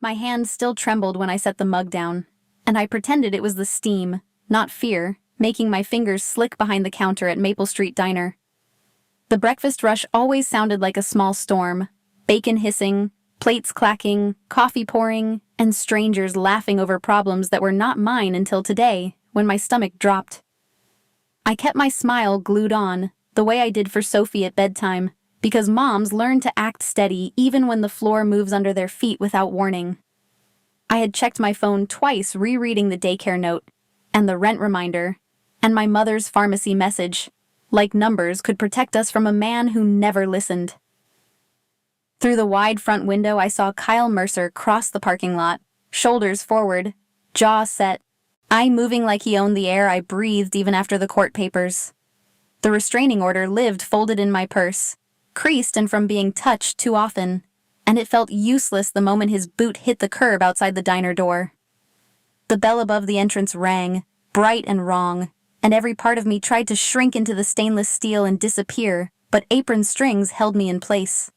My hand still trembled when I set the mug down, and I pretended it was the steam, not fear, making my fingers slick behind the counter at Maple Street Diner. The breakfast rush always sounded like a small storm, bacon hissing, plates clacking, coffee pouring, and strangers laughing over problems that were not mine until today, when my stomach dropped. I kept my smile glued on, the way I did for Sophie at bedtime, because moms learn to act steady even when the floor moves under their feet without warning. I had checked my phone twice rereading the daycare note, and the rent reminder, and my mother's pharmacy message, like numbers could protect us from a man who never listened. Through the wide front window I saw Kyle Mercer cross the parking lot, shoulders forward, jaw set, eye moving like he owned the air I breathed even after the court papers. The restraining order lived folded in my purse, creased and from being touched too often, and it felt useless the moment his boot hit the curb outside the diner door. The bell above the entrance rang, bright and wrong, and every part of me tried to shrink into the stainless steel and disappear, but apron strings held me in place.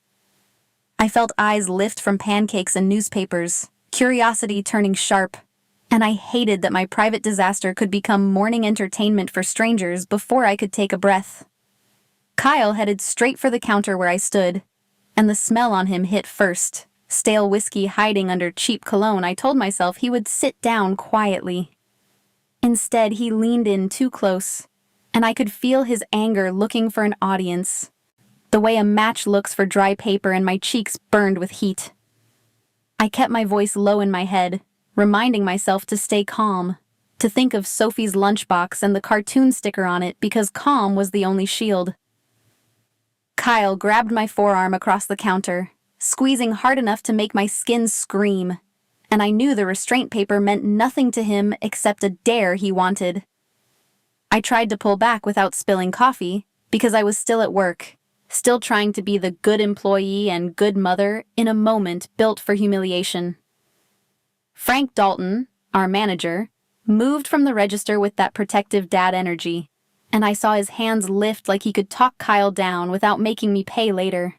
I felt eyes lift from pancakes and newspapers, curiosity turning sharp, and I hated that my private disaster could become morning entertainment for strangers before I could take a breath. Kyle headed straight for the counter where I stood, and the smell on him hit first. Stale whiskey hiding under cheap cologne, I told myself he would sit down quietly. Instead, he leaned in too close, and I could feel his anger looking for an audience, the way a match looks for dry paper, and my cheeks burned with heat. I kept my voice low in my head, reminding myself to stay calm, to think of Sophie's lunchbox and the cartoon sticker on it because calm was the only shield. Kyle grabbed my forearm across the counter, squeezing hard enough to make my skin scream, and I knew the restraint paper meant nothing to him except a dare he wanted. I tried to pull back without spilling coffee, because I was still at work, still trying to be the good employee and good mother in a moment built for humiliation. Frank Dalton, our manager, moved from the register with that protective dad energy, and I saw his hands lift like he could talk Kyle down without making me pay later.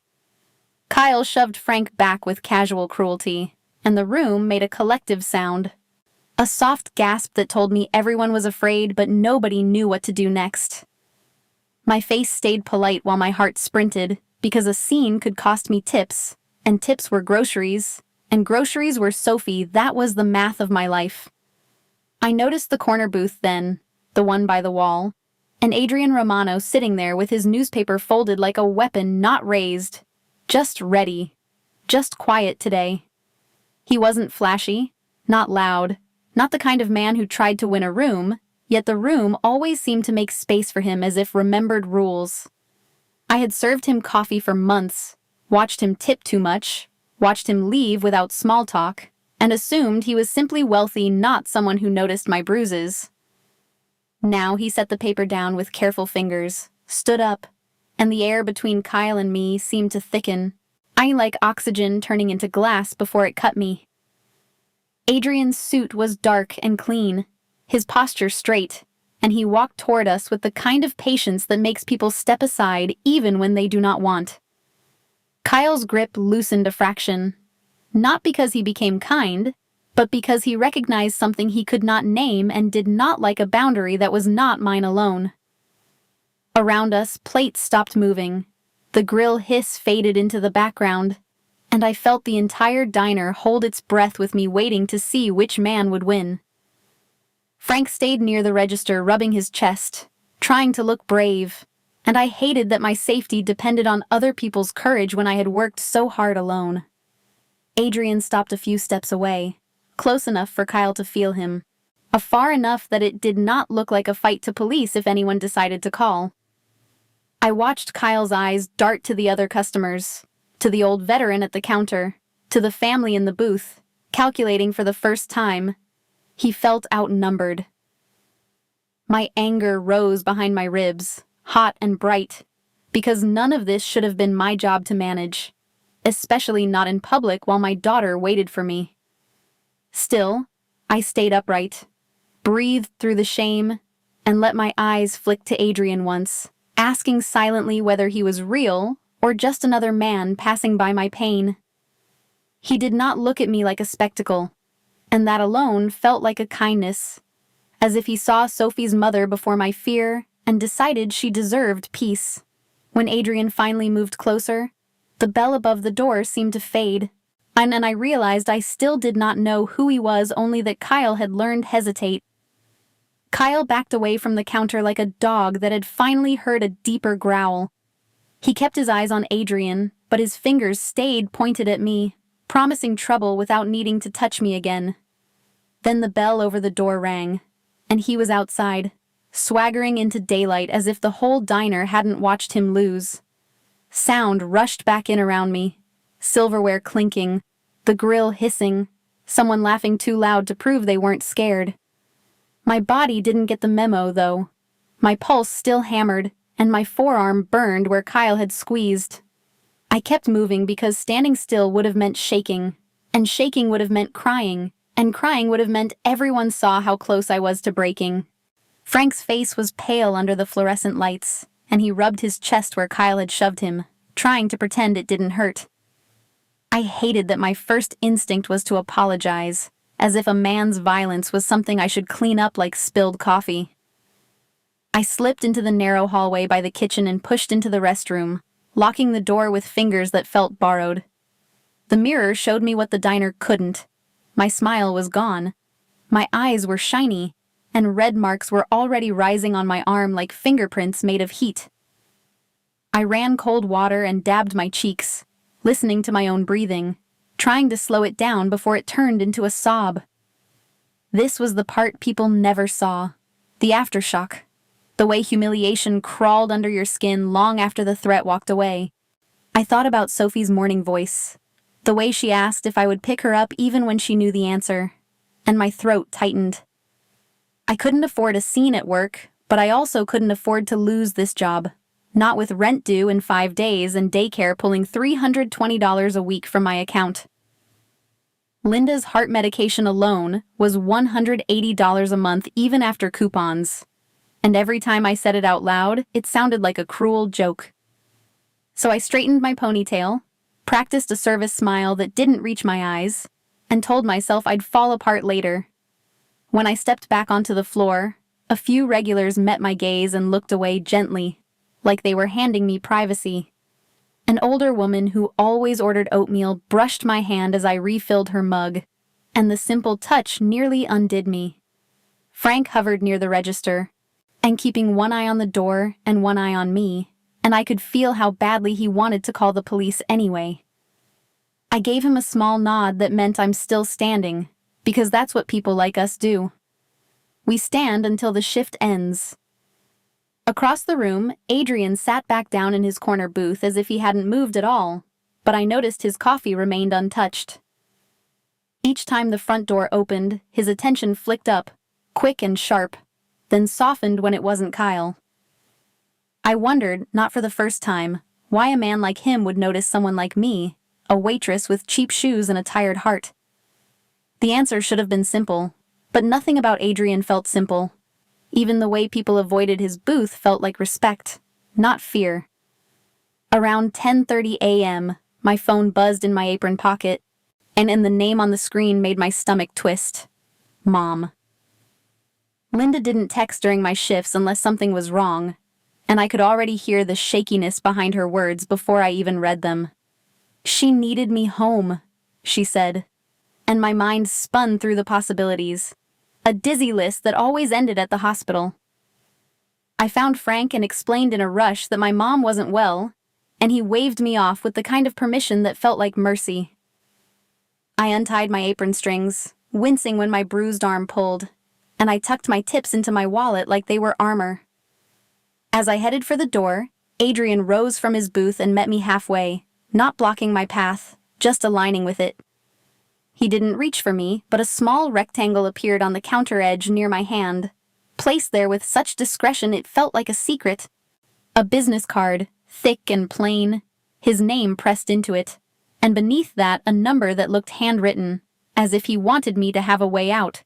Kyle shoved Frank back with casual cruelty, and the room made a collective sound. A soft gasp that told me everyone was afraid but nobody knew what to do next. My face stayed polite while my heart sprinted, because a scene could cost me tips, and tips were groceries, and groceries were Sophie. That was the math of my life. I noticed the corner booth then, the one by the wall, and Adrian Romano sitting there with his newspaper folded like a weapon not raised, just ready, just quiet today. He wasn't flashy, not loud, not the kind of man who tried to win a room, yet the room always seemed to make space for him as if remembered rules. I had served him coffee for months, watched him tip too much, watched him leave without small talk, and assumed he was simply wealthy, not someone who noticed my bruises. Now he set the paper down with careful fingers, stood up, and the air between Kyle and me seemed to thicken, like oxygen turning into glass before it cut me. Adrian's suit was dark and clean, his posture straight, and he walked toward us with the kind of patience that makes people step aside even when they do not want. Kyle's grip loosened a fraction, not because he became kind, but because he recognized something he could not name and did not like a boundary that was not mine alone. Around us, plates stopped moving. The grill hiss faded into the background, and I felt the entire diner hold its breath with me waiting to see which man would win. Frank stayed near the register rubbing his chest, trying to look brave, and I hated that my safety depended on other people's courage when I had worked so hard alone. Adrian stopped a few steps away, close enough for Kyle to feel him, far enough that it did not look like a fight to police if anyone decided to call. I watched Kyle's eyes dart to the other customers, to the old veteran at the counter, to the family in the booth, calculating for the first time. He felt outnumbered. My anger rose behind my ribs, hot and bright, because none of this should have been my job to manage, especially not in public while my daughter waited for me. Still, I stayed upright, breathed through the shame, and let my eyes flick to Adrian once, asking silently whether he was real or just another man passing by my pain. He did not look at me like a spectacle, and that alone felt like a kindness, as if he saw Sophie's mother before my fear and decided she deserved peace. When Adrian finally moved closer, the bell above the door seemed to fade, and then I realized I still did not know who he was, only that Kyle had learned hesitate. Kyle backed away from the counter like a dog that had finally heard a deeper growl. He kept his eyes on Adrian, but his fingers stayed pointed at me, promising trouble without needing to touch me again. Then the bell over the door rang, and he was outside, swaggering into daylight as if the whole diner hadn't watched him lose. Sound rushed back in around me, silverware clinking, the grill hissing, someone laughing too loud to prove they weren't scared. My body didn't get the memo, though. My pulse still hammered, and my forearm burned where Kyle had squeezed. I kept moving because standing still would have meant shaking, and shaking would have meant crying, and crying would have meant everyone saw how close I was to breaking. Frank's face was pale under the fluorescent lights, and he rubbed his chest where Kyle had shoved him, trying to pretend it didn't hurt. I hated that my first instinct was to apologize, as if a man's violence was something I should clean up like spilled coffee. I slipped into the narrow hallway by the kitchen and pushed into the restroom, locking the door with fingers that felt borrowed. The mirror showed me what the diner couldn't. My smile was gone. My eyes were shiny, and red marks were already rising on my arm like fingerprints made of heat. I ran cold water and dabbed my cheeks, listening to my own breathing, trying to slow it down before it turned into a sob. This was the part people never saw, the aftershock, the way humiliation crawled under your skin long after the threat walked away. I thought about Sophie's morning voice, the way she asked if I would pick her up even when she knew the answer, and my throat tightened. I couldn't afford a scene at work, but I also couldn't afford to lose this job, not with rent due in 5 days and daycare pulling $320 a week from my account. Linda's heart medication alone was $180 a month even after coupons, and every time I said it out loud, it sounded like a cruel joke. So I straightened my ponytail, practiced a service smile that didn't reach my eyes, and told myself I'd fall apart later. When I stepped back onto the floor, a few regulars met my gaze and looked away gently, like they were handing me privacy. An older woman who always ordered oatmeal brushed my hand as I refilled her mug, and the simple touch nearly undid me. Frank hovered near the register, and keeping one eye on the door and one eye on me, and I could feel how badly he wanted to call the police anyway. I gave him a small nod that meant I'm still standing, because that's what people like us do. We stand until the shift ends. Across the room, Adrian sat back down in his corner booth as if he hadn't moved at all, but I noticed his coffee remained untouched. Each time the front door opened, his attention flicked up, quick and sharp, then softened when it wasn't Kyle. I wondered, not for the first time, why a man like him would notice someone like me, a waitress with cheap shoes and a tired heart. The answer should have been simple, but nothing about Adrian felt simple. Even the way people avoided his booth felt like respect, not fear. Around 10:30 a.m., my phone buzzed in my apron pocket, and the name on the screen made my stomach twist. Mom. Linda didn't text during my shifts unless something was wrong, and I could already hear the shakiness behind her words before I even read them. She needed me home, she said, and my mind spun through the possibilities, a dizzy list that always ended at the hospital. I found Frank and explained in a rush that my mom wasn't well, and he waved me off with the kind of permission that felt like mercy. I untied my apron strings, wincing when my bruised arm pulled, and I tucked my tips into my wallet like they were armor. As I headed for the door, Adrian rose from his booth and met me halfway, not blocking my path, just aligning with it. He didn't reach for me, but a small rectangle appeared on the counter edge near my hand, placed there with such discretion it felt like a secret. A business card, thick and plain, his name pressed into it, and beneath that a number that looked handwritten, as if he wanted me to have a way out.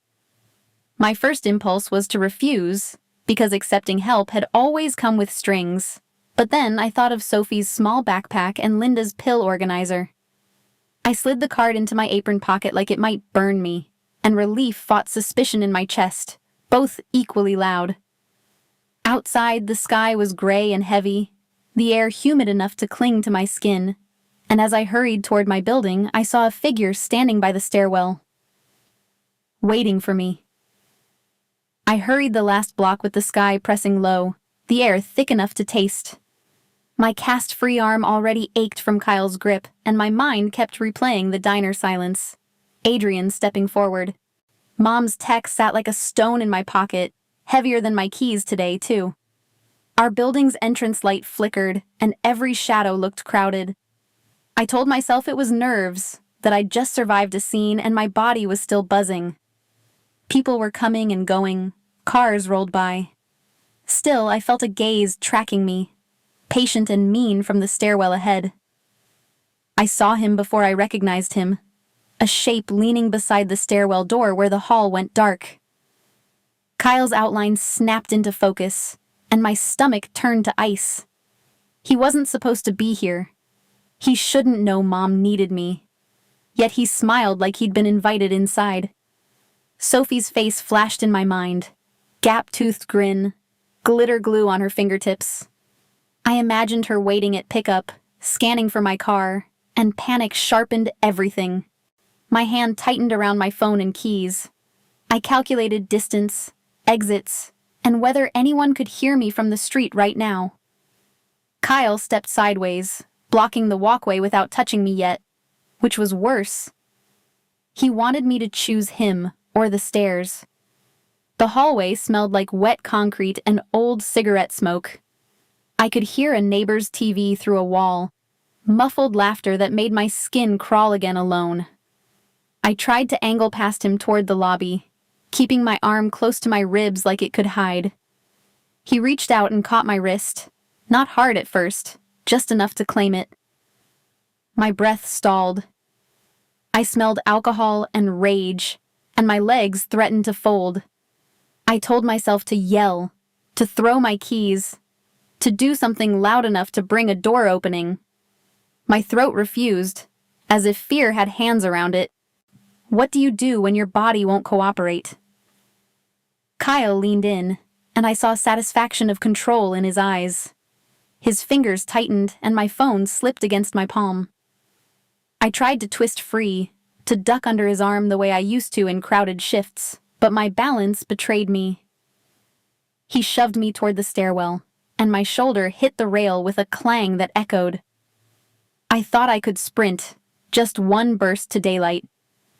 My first impulse was to refuse, because accepting help had always come with strings, but then I thought of Sophie's small backpack and Linda's pill organizer. I slid the card into my apron pocket like it might burn me, and relief fought suspicion in my chest, both equally loud. Outside, the sky was gray and heavy, the air humid enough to cling to my skin, and as I hurried toward my building, I saw a figure standing by the stairwell, waiting for me. I hurried the last block with the sky pressing low, the air thick enough to taste. My cast-free arm already ached from Kyle's grip, and my mind kept replaying the diner silence. Adrian stepping forward. Mom's text sat like a stone in my pocket, heavier than my keys today, too. Our building's entrance light flickered, and every shadow looked crowded. I told myself it was nerves, that I'd just survived a scene and my body was still buzzing. People were coming and going, cars rolled by. Still, I felt a gaze tracking me, patient and mean from the stairwell ahead. I saw him before I recognized him, a shape leaning beside the stairwell door where the hall went dark. Kyle's outline snapped into focus, and my stomach turned to ice. He wasn't supposed to be here. He shouldn't know Mom needed me. Yet he smiled like he'd been invited inside. Sophie's face flashed in my mind, gap-toothed grin, glitter glue on her fingertips. I imagined her waiting at pickup, scanning for my car, and panic sharpened everything. My hand tightened around my phone and keys. I calculated distance, exits, and whether anyone could hear me from the street right now. Kyle stepped sideways, blocking the walkway without touching me yet, which was worse. He wanted me to choose him or the stairs. The hallway smelled like wet concrete and old cigarette smoke. I could hear a neighbor's TV through a wall, muffled laughter that made my skin crawl again alone. I tried to angle past him toward the lobby, keeping my arm close to my ribs like it could hide. He reached out and caught my wrist, not hard at first, just enough to claim it. My breath stalled. I smelled alcohol and rage, and my legs threatened to fold. I told myself to yell, to throw my keys, to do something loud enough to bring a door opening. My throat refused, as if fear had hands around it. What do you do when your body won't cooperate? Kyle leaned in, and I saw satisfaction of control in his eyes. His fingers tightened, and my phone slipped against my palm. I tried to twist free, to duck under his arm the way I used to in crowded shifts, but my balance betrayed me. He shoved me toward the stairwell, and my shoulder hit the rail with a clang that echoed. I thought I could sprint, just one burst to daylight,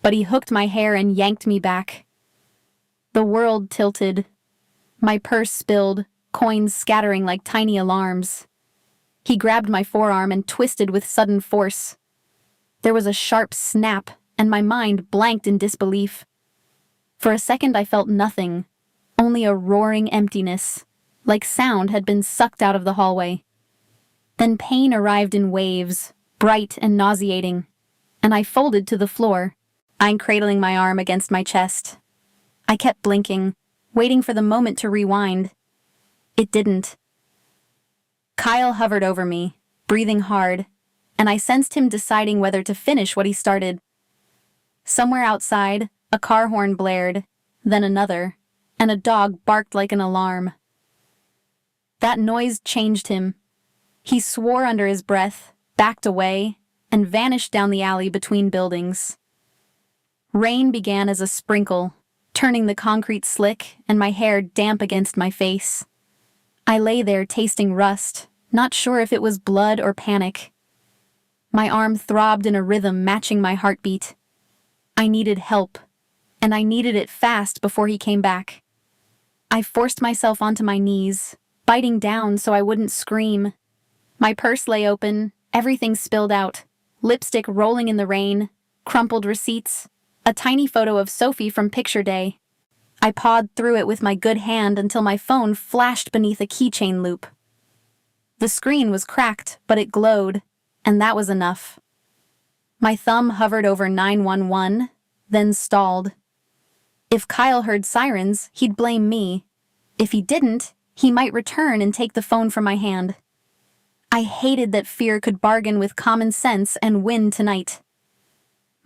but he hooked my hair and yanked me back. The world tilted. My purse spilled, coins scattering like tiny alarms. He grabbed my forearm and twisted with sudden force. There was a sharp snap, and my mind blanked in disbelief. For a second I felt nothing, only a roaring emptiness, like sound had been sucked out of the hallway. Then pain arrived in waves, bright and nauseating, and I folded to the floor, I cradling my arm against my chest. I kept blinking, waiting for the moment to rewind. It didn't. Kyle hovered over me, breathing hard, and I sensed him deciding whether to finish what he started. Somewhere outside, a car horn blared, then another, and a dog barked like an alarm. That noise changed him. He swore under his breath, backed away, and vanished down the alley between buildings. Rain began as a sprinkle, turning the concrete slick and my hair damp against my face. I lay there tasting rust, not sure if it was blood or panic. My arm throbbed in a rhythm matching my heartbeat. I needed help, and I needed it fast before he came back. I forced myself onto my knees, biting down so I wouldn't scream. My purse lay open, everything spilled out, lipstick rolling in the rain, crumpled receipts, a tiny photo of Sophie from picture day. I pawed through it with my good hand until my phone flashed beneath a keychain loop. The screen was cracked, but it glowed, and that was enough. My thumb hovered over 911, then stalled. If Kyle heard sirens, he'd blame me. If he didn't, he might return and take the phone from my hand. I hated that fear could bargain with common sense and win tonight.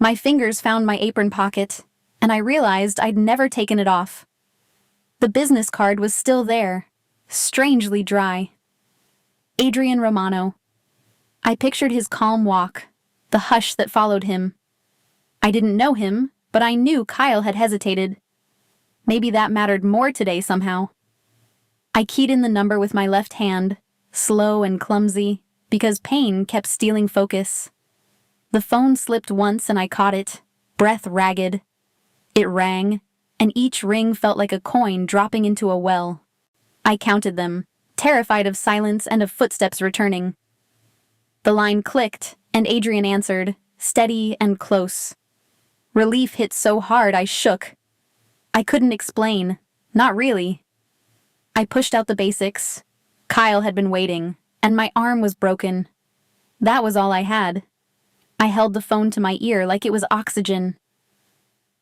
My fingers found my apron pocket, and I realized I'd never taken it off. The business card was still there, strangely dry. Adrian Romano. I pictured his calm walk, the hush that followed him. I didn't know him, but I knew Kyle had hesitated. Maybe that mattered more today somehow. I keyed in the number with my left hand, slow and clumsy, because pain kept stealing focus. The phone slipped once and I caught it, breath ragged. It rang, and each ring felt like a coin dropping into a well. I counted them, terrified of silence and of footsteps returning. The line clicked, and Adrian answered, steady and close. Relief hit so hard I shook. I couldn't explain, not really. I pushed out the basics. Kyle had been waiting, and my arm was broken. That was all I had. I held the phone to my ear like it was oxygen.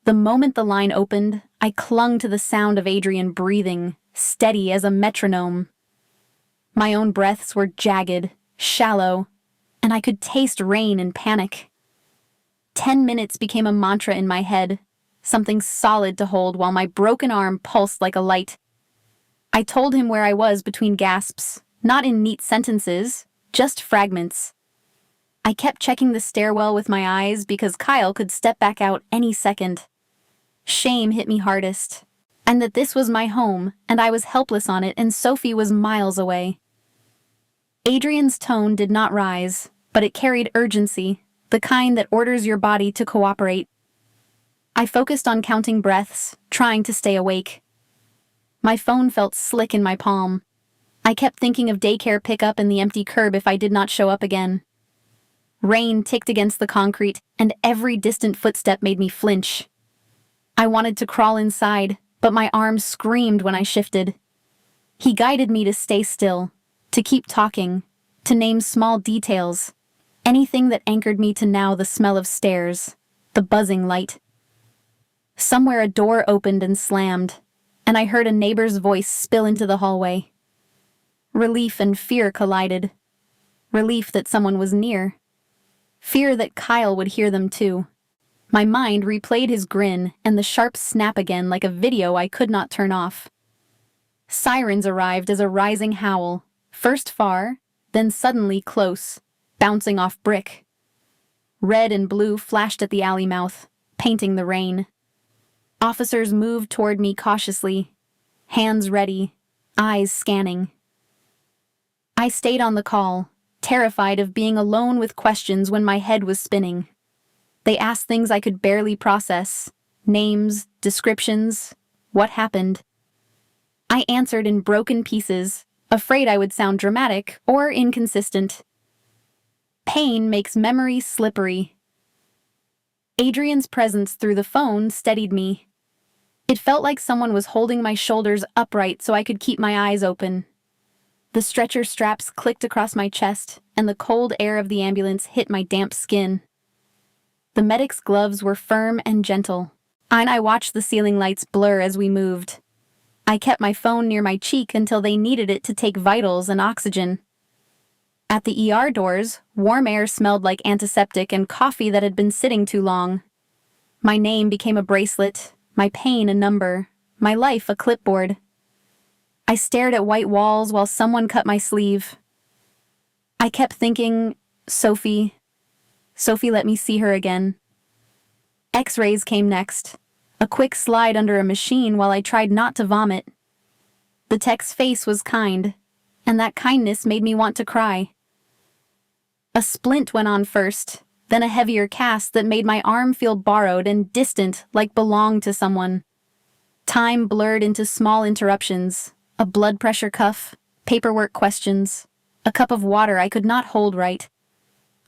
The moment the line opened, I clung to the sound of Adrian breathing, steady as a metronome. My own breaths were jagged, shallow, and I could taste rain and panic. 10 minutes became a mantra in my head, something solid to hold while my broken arm pulsed like a light. I told him where I was between gasps, not in neat sentences, just fragments. I kept checking the stairwell with my eyes because Kyle could step back out any second. Shame hit me hardest, and that this was my home, and I was helpless on it, and Sophie was miles away. Adrian's tone did not rise, but it carried urgency, the kind that orders your body to cooperate. I focused on counting breaths, trying to stay awake. My phone felt slick in my palm. I kept thinking of daycare pickup and the empty curb if I did not show up again. Rain ticked against the concrete, and every distant footstep made me flinch. I wanted to crawl inside, but my arms screamed when I shifted. He guided me to stay still, to keep talking, to name small details, anything that anchored me to now the smell of stairs, the buzzing light. Somewhere a door opened and slammed, and I heard a neighbor's voice spill into the hallway. Relief and fear collided. Relief that someone was near. Fear that Kyle would hear them too. My mind replayed his grin and the sharp snap again like a video I could not turn off. Sirens arrived as a rising howl, first far, then suddenly close, bouncing off brick. Red and blue flashed at the alley mouth, painting the rain. Officers moved toward me cautiously, hands ready, eyes scanning. I stayed on the call, terrified of being alone with questions when my head was spinning. They asked things I could barely process, names, descriptions, what happened. I answered in broken pieces, afraid I would sound dramatic or inconsistent. Pain makes memory slippery. Adrian's presence through the phone steadied me. It felt like someone was holding my shoulders upright so I could keep my eyes open. The stretcher straps clicked across my chest, and the cold air of the ambulance hit my damp skin. The medic's gloves were firm and gentle, and I watched the ceiling lights blur as we moved. I kept my phone near my cheek until they needed it to take vitals and oxygen. At the ER doors, warm air smelled like antiseptic and coffee that had been sitting too long. My name became a bracelet, my pain a number, my life a clipboard. I stared at white walls while someone cut my sleeve. I kept thinking, Sophie, let me see her again. X-rays came next, a quick slide under a machine while I tried not to vomit. The tech's face was kind, and that kindness made me want to cry. A splint went on first, then a heavier cast that made my arm feel borrowed and distant like belonged to someone. Time blurred into small interruptions, a blood pressure cuff, paperwork questions, a cup of water I could not hold right.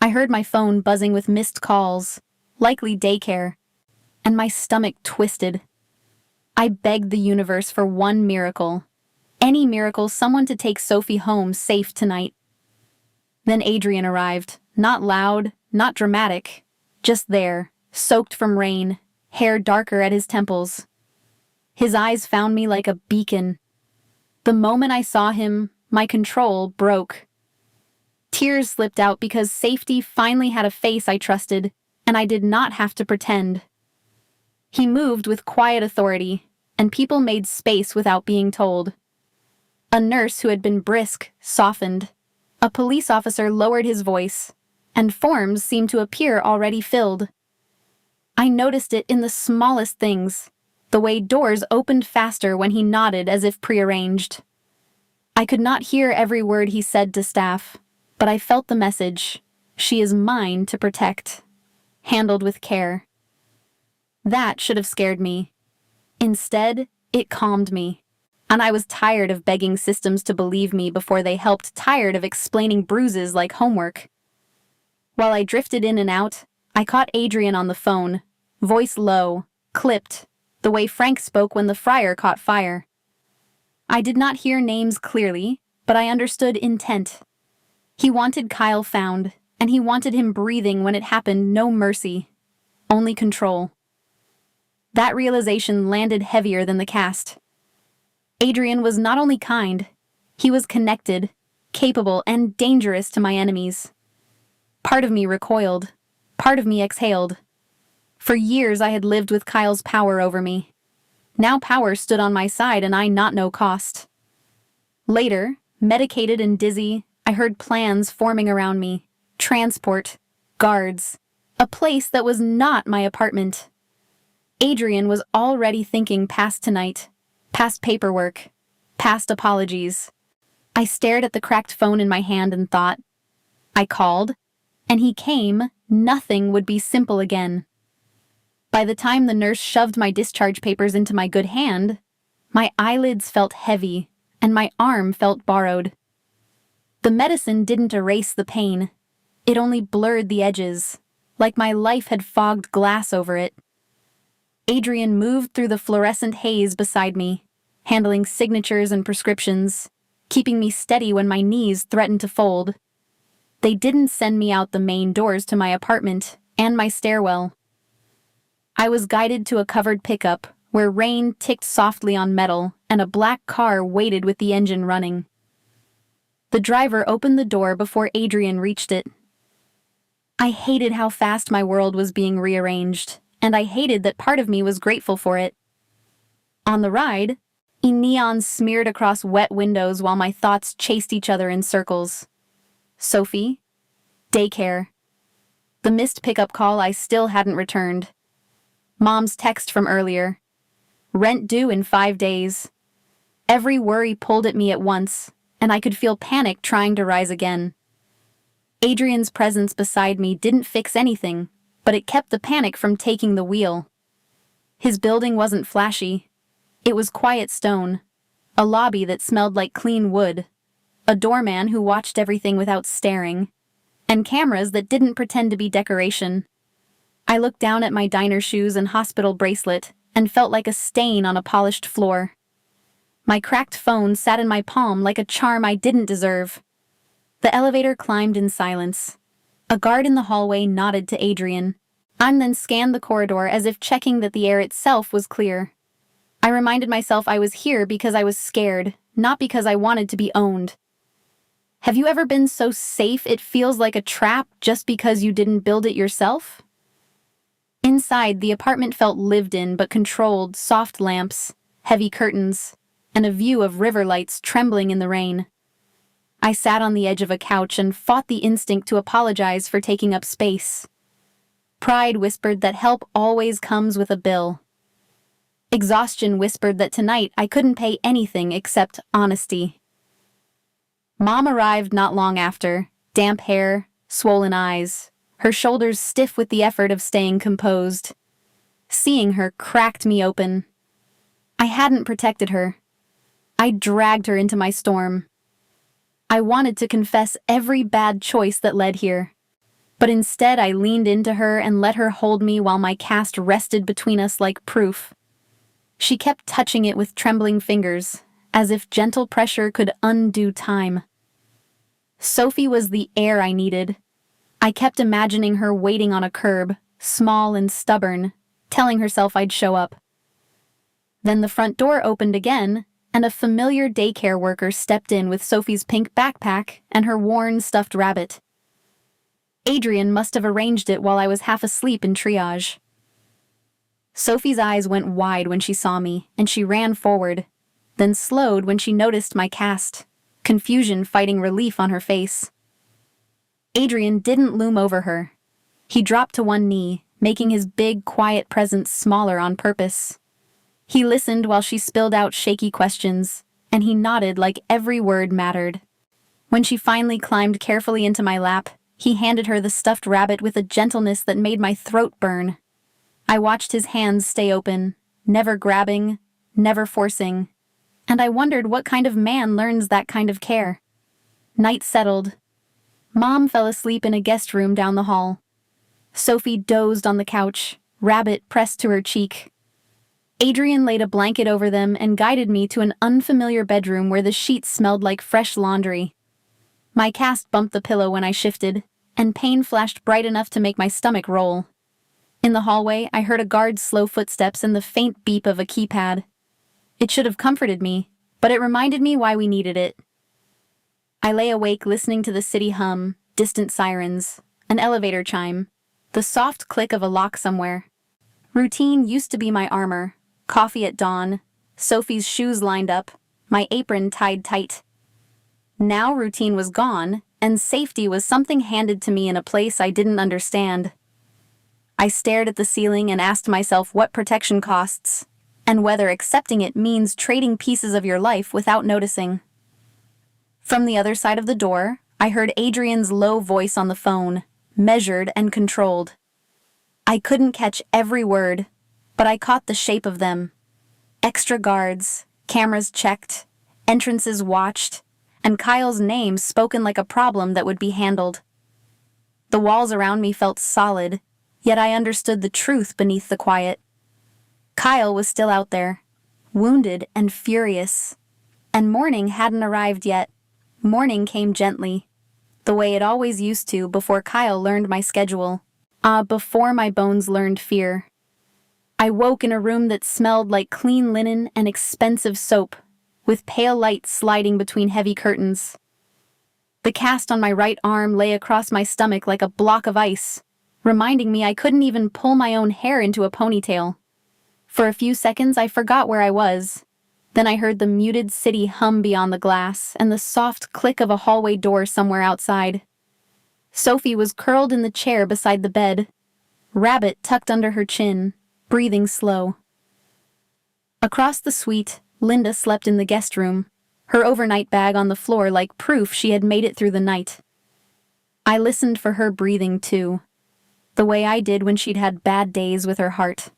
I heard my phone buzzing with missed calls, likely daycare, and my stomach twisted. I begged the universe for one miracle. Any miracle, someone to take Sophie home safe tonight. Then Adrian arrived, not loud, not dramatic, just there, soaked from rain, hair darker at his temples. His eyes found me like a beacon. The moment I saw him, my control broke. Tears slipped out because safety finally had a face I trusted, and I did not have to pretend. He moved with quiet authority, and people made space without being told. A nurse who had been brisk softened. A police officer lowered his voice, and forms seemed to appear already filled. I noticed it in the smallest things, the way doors opened faster when he nodded as if prearranged. I could not hear every word he said to staff, but I felt the message. She is mine to protect, handled with care. That should have scared me. Instead, it calmed me, and I was tired of begging systems to believe me before they helped, tired of explaining bruises like homework. While I drifted in and out, I caught Adrian on the phone, voice low, clipped, the way Frank spoke when the fryer caught fire. I did not hear names clearly, but I understood intent. He wanted Kyle found, and he wanted him breathing when it happened. No mercy, only control. That realization landed heavier than the cast. Adrian was not only kind, he was connected, capable, and dangerous to my enemies. Part of me recoiled, part of me exhaled. For years I had lived with Kyle's power over me. Now power stood on my side and I not no cost. Later, medicated and dizzy, I heard plans forming around me. Transport, guards, a place that was not my apartment. Adrian was already thinking past tonight, past paperwork, past apologies. I stared at the cracked phone in my hand and thought. I called, and he came, nothing would be simple again. By the time the nurse shoved my discharge papers into my good hand, my eyelids felt heavy, and my arm felt borrowed. The medicine didn't erase the pain. It only blurred the edges, like my life had fogged glass over it. Adrian moved through the fluorescent haze beside me, handling signatures and prescriptions, keeping me steady when my knees threatened to fold. They didn't send me out the main doors to my apartment and my stairwell. I was guided to a covered pickup where rain ticked softly on metal and a black car waited with the engine running. The driver opened the door before Adrian reached it. I hated how fast my world was being rearranged, and I hated that part of me was grateful for it. On the ride, neon smeared across wet windows while my thoughts chased each other in circles. Sophie, daycare. The missed pickup call I still hadn't returned. Mom's text from earlier. Rent due in 5 days. Every worry pulled at me at once, and I could feel panic trying to rise again. Adrian's presence beside me didn't fix anything, but it kept the panic from taking the wheel. His building wasn't flashy. It was quiet stone, a lobby that smelled like clean wood, a doorman who watched everything without staring, and cameras that didn't pretend to be decoration. I looked down at my diner shoes and hospital bracelet and felt like a stain on a polished floor. My cracked phone sat in my palm like a charm I didn't deserve. The elevator climbed in silence. A guard in the hallway nodded to Adrian. I then scanned the corridor as if checking that the air itself was clear. I reminded myself I was here because I was scared, not because I wanted to be owned. Have you ever been so safe it feels like a trap just because you didn't build it yourself? Inside, the apartment felt lived in but controlled, soft lamps, heavy curtains, and a view of river lights trembling in the rain. I sat on the edge of a couch and fought the instinct to apologize for taking up space. Pride whispered that help always comes with a bill. Exhaustion whispered that tonight I couldn't pay anything except honesty. Mom arrived not long after, damp hair, swollen eyes, her shoulders stiff with the effort of staying composed. Seeing her cracked me open. I hadn't protected her. I dragged her into my storm. I wanted to confess every bad choice that led here. But instead I leaned into her and let her hold me while my cast rested between us like proof. She kept touching it with trembling fingers, as if gentle pressure could undo time. Sophie was the air I needed. I kept imagining her waiting on a curb, small and stubborn, telling herself I'd show up. Then the front door opened again, and a familiar daycare worker stepped in with Sophie's pink backpack and her worn stuffed rabbit. Adrian must have arranged it while I was half asleep in triage. Sophie's eyes went wide when she saw me, and she ran forward, then slowed when she noticed my cast, confusion fighting relief on her face. Adrian didn't loom over her. He dropped to one knee, making his big, quiet presence smaller on purpose. He listened while she spilled out shaky questions, and he nodded like every word mattered. When she finally climbed carefully into my lap, he handed her the stuffed rabbit with a gentleness that made my throat burn. I watched his hands stay open, never grabbing, never forcing, and I wondered what kind of man learns that kind of care. Night settled. Mom fell asleep in a guest room down the hall. Sophie dozed on the couch, rabbit pressed to her cheek. Adrian laid a blanket over them and guided me to an unfamiliar bedroom where the sheets smelled like fresh laundry. My cast bumped the pillow when I shifted, and pain flashed bright enough to make my stomach roll. In the hallway, I heard a guard's slow footsteps and the faint beep of a keypad. It should have comforted me, but it reminded me why we needed it. I lay awake listening to the city hum, distant sirens, an elevator chime, the soft click of a lock somewhere. Routine used to be my armor. Coffee at dawn, Sophie's shoes lined up, my apron tied tight. Now routine was gone, and safety was something handed to me in a place I didn't understand. I stared at the ceiling and asked myself what protection costs, and whether accepting it means trading pieces of your life without noticing. From the other side of the door, I heard Adrian's low voice on the phone, measured and controlled. I couldn't catch every word, but I caught the shape of them. Extra guards, cameras checked, entrances watched, and Kyle's name spoken like a problem that would be handled. The walls around me felt solid, yet I understood the truth beneath the quiet. Kyle was still out there, wounded and furious, and morning hadn't arrived yet. Morning came gently, the way it always used to before Kyle learned my schedule. Before my bones learned fear. I woke in a room that smelled like clean linen and expensive soap, with pale light sliding between heavy curtains. The cast on my right arm lay across my stomach like a block of ice, reminding me I couldn't even pull my own hair into a ponytail. For a few seconds I forgot where I was. Then I heard the muted city hum beyond the glass and the soft click of a hallway door somewhere outside. Sophie was curled in the chair beside the bed, rabbit tucked under her chin, breathing slow. Across the suite, Linda slept in the guest room, her overnight bag on the floor like proof she had made it through the night. I listened for her breathing too, the way I did when she'd had bad days with her heart.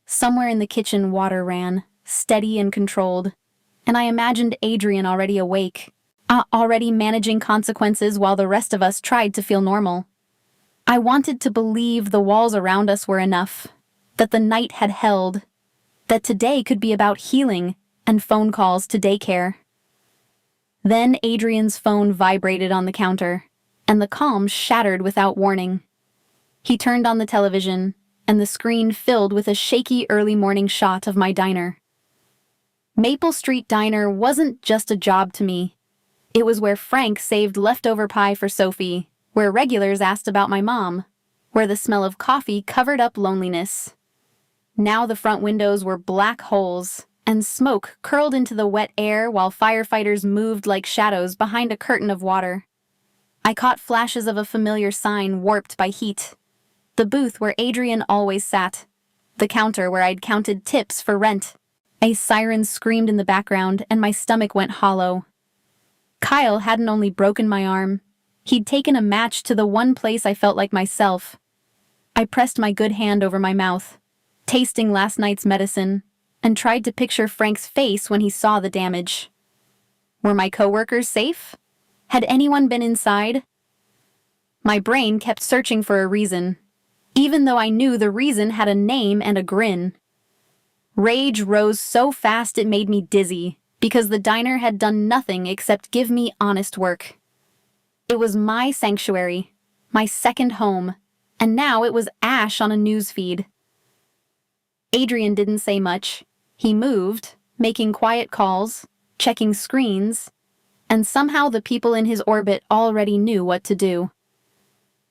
Somewhere in the kitchen water ran, steady and controlled, and I imagined Adrian already awake, already managing consequences while the rest of us tried to feel normal. I wanted to believe the walls around us were enough, that the night had held, that today could be about healing and phone calls to daycare. Then Adrian's phone vibrated on the counter, and the calm shattered without warning. He turned on the television, and the screen filled with a shaky early morning shot of my diner. Maple Street Diner wasn't just a job to me. It was where Frank saved leftover pie for Sophie, where regulars asked about my mom, where the smell of coffee covered up loneliness. Now the front windows were black holes, and smoke curled into the wet air while firefighters moved like shadows behind a curtain of water. I caught flashes of a familiar sign warped by heat. The booth where Adrian always sat. The counter where I'd counted tips for rent. A siren screamed in the background, and my stomach went hollow. Kyle hadn't only broken my arm. He'd taken a match to the one place I felt like myself. I pressed my good hand over my mouth, tasting last night's medicine, and tried to picture Frank's face when he saw the damage. Were my coworkers safe? Had anyone been inside? My brain kept searching for a reason, even though I knew the reason had a name and a grin. Rage rose so fast it made me dizzy, because the diner had done nothing except give me honest work. It was my sanctuary, my second home, and now it was ash on a newsfeed. Adrian didn't say much. He moved, making quiet calls, checking screens, and somehow the people in his orbit already knew what to do.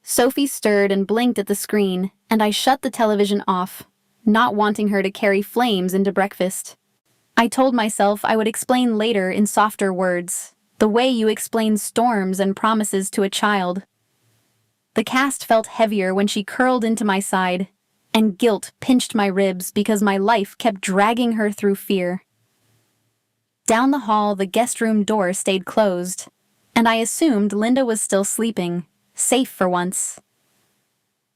Sophie stirred and blinked at the screen, and I shut the television off, not wanting her to carry flames into breakfast. I told myself I would explain later in softer words, the way you explain storms and promises to a child. The cast felt heavier when she curled into my side, and guilt pinched my ribs because my life kept dragging her through fear. Down the hall, the guest room door stayed closed, and I assumed Linda was still sleeping, safe for once.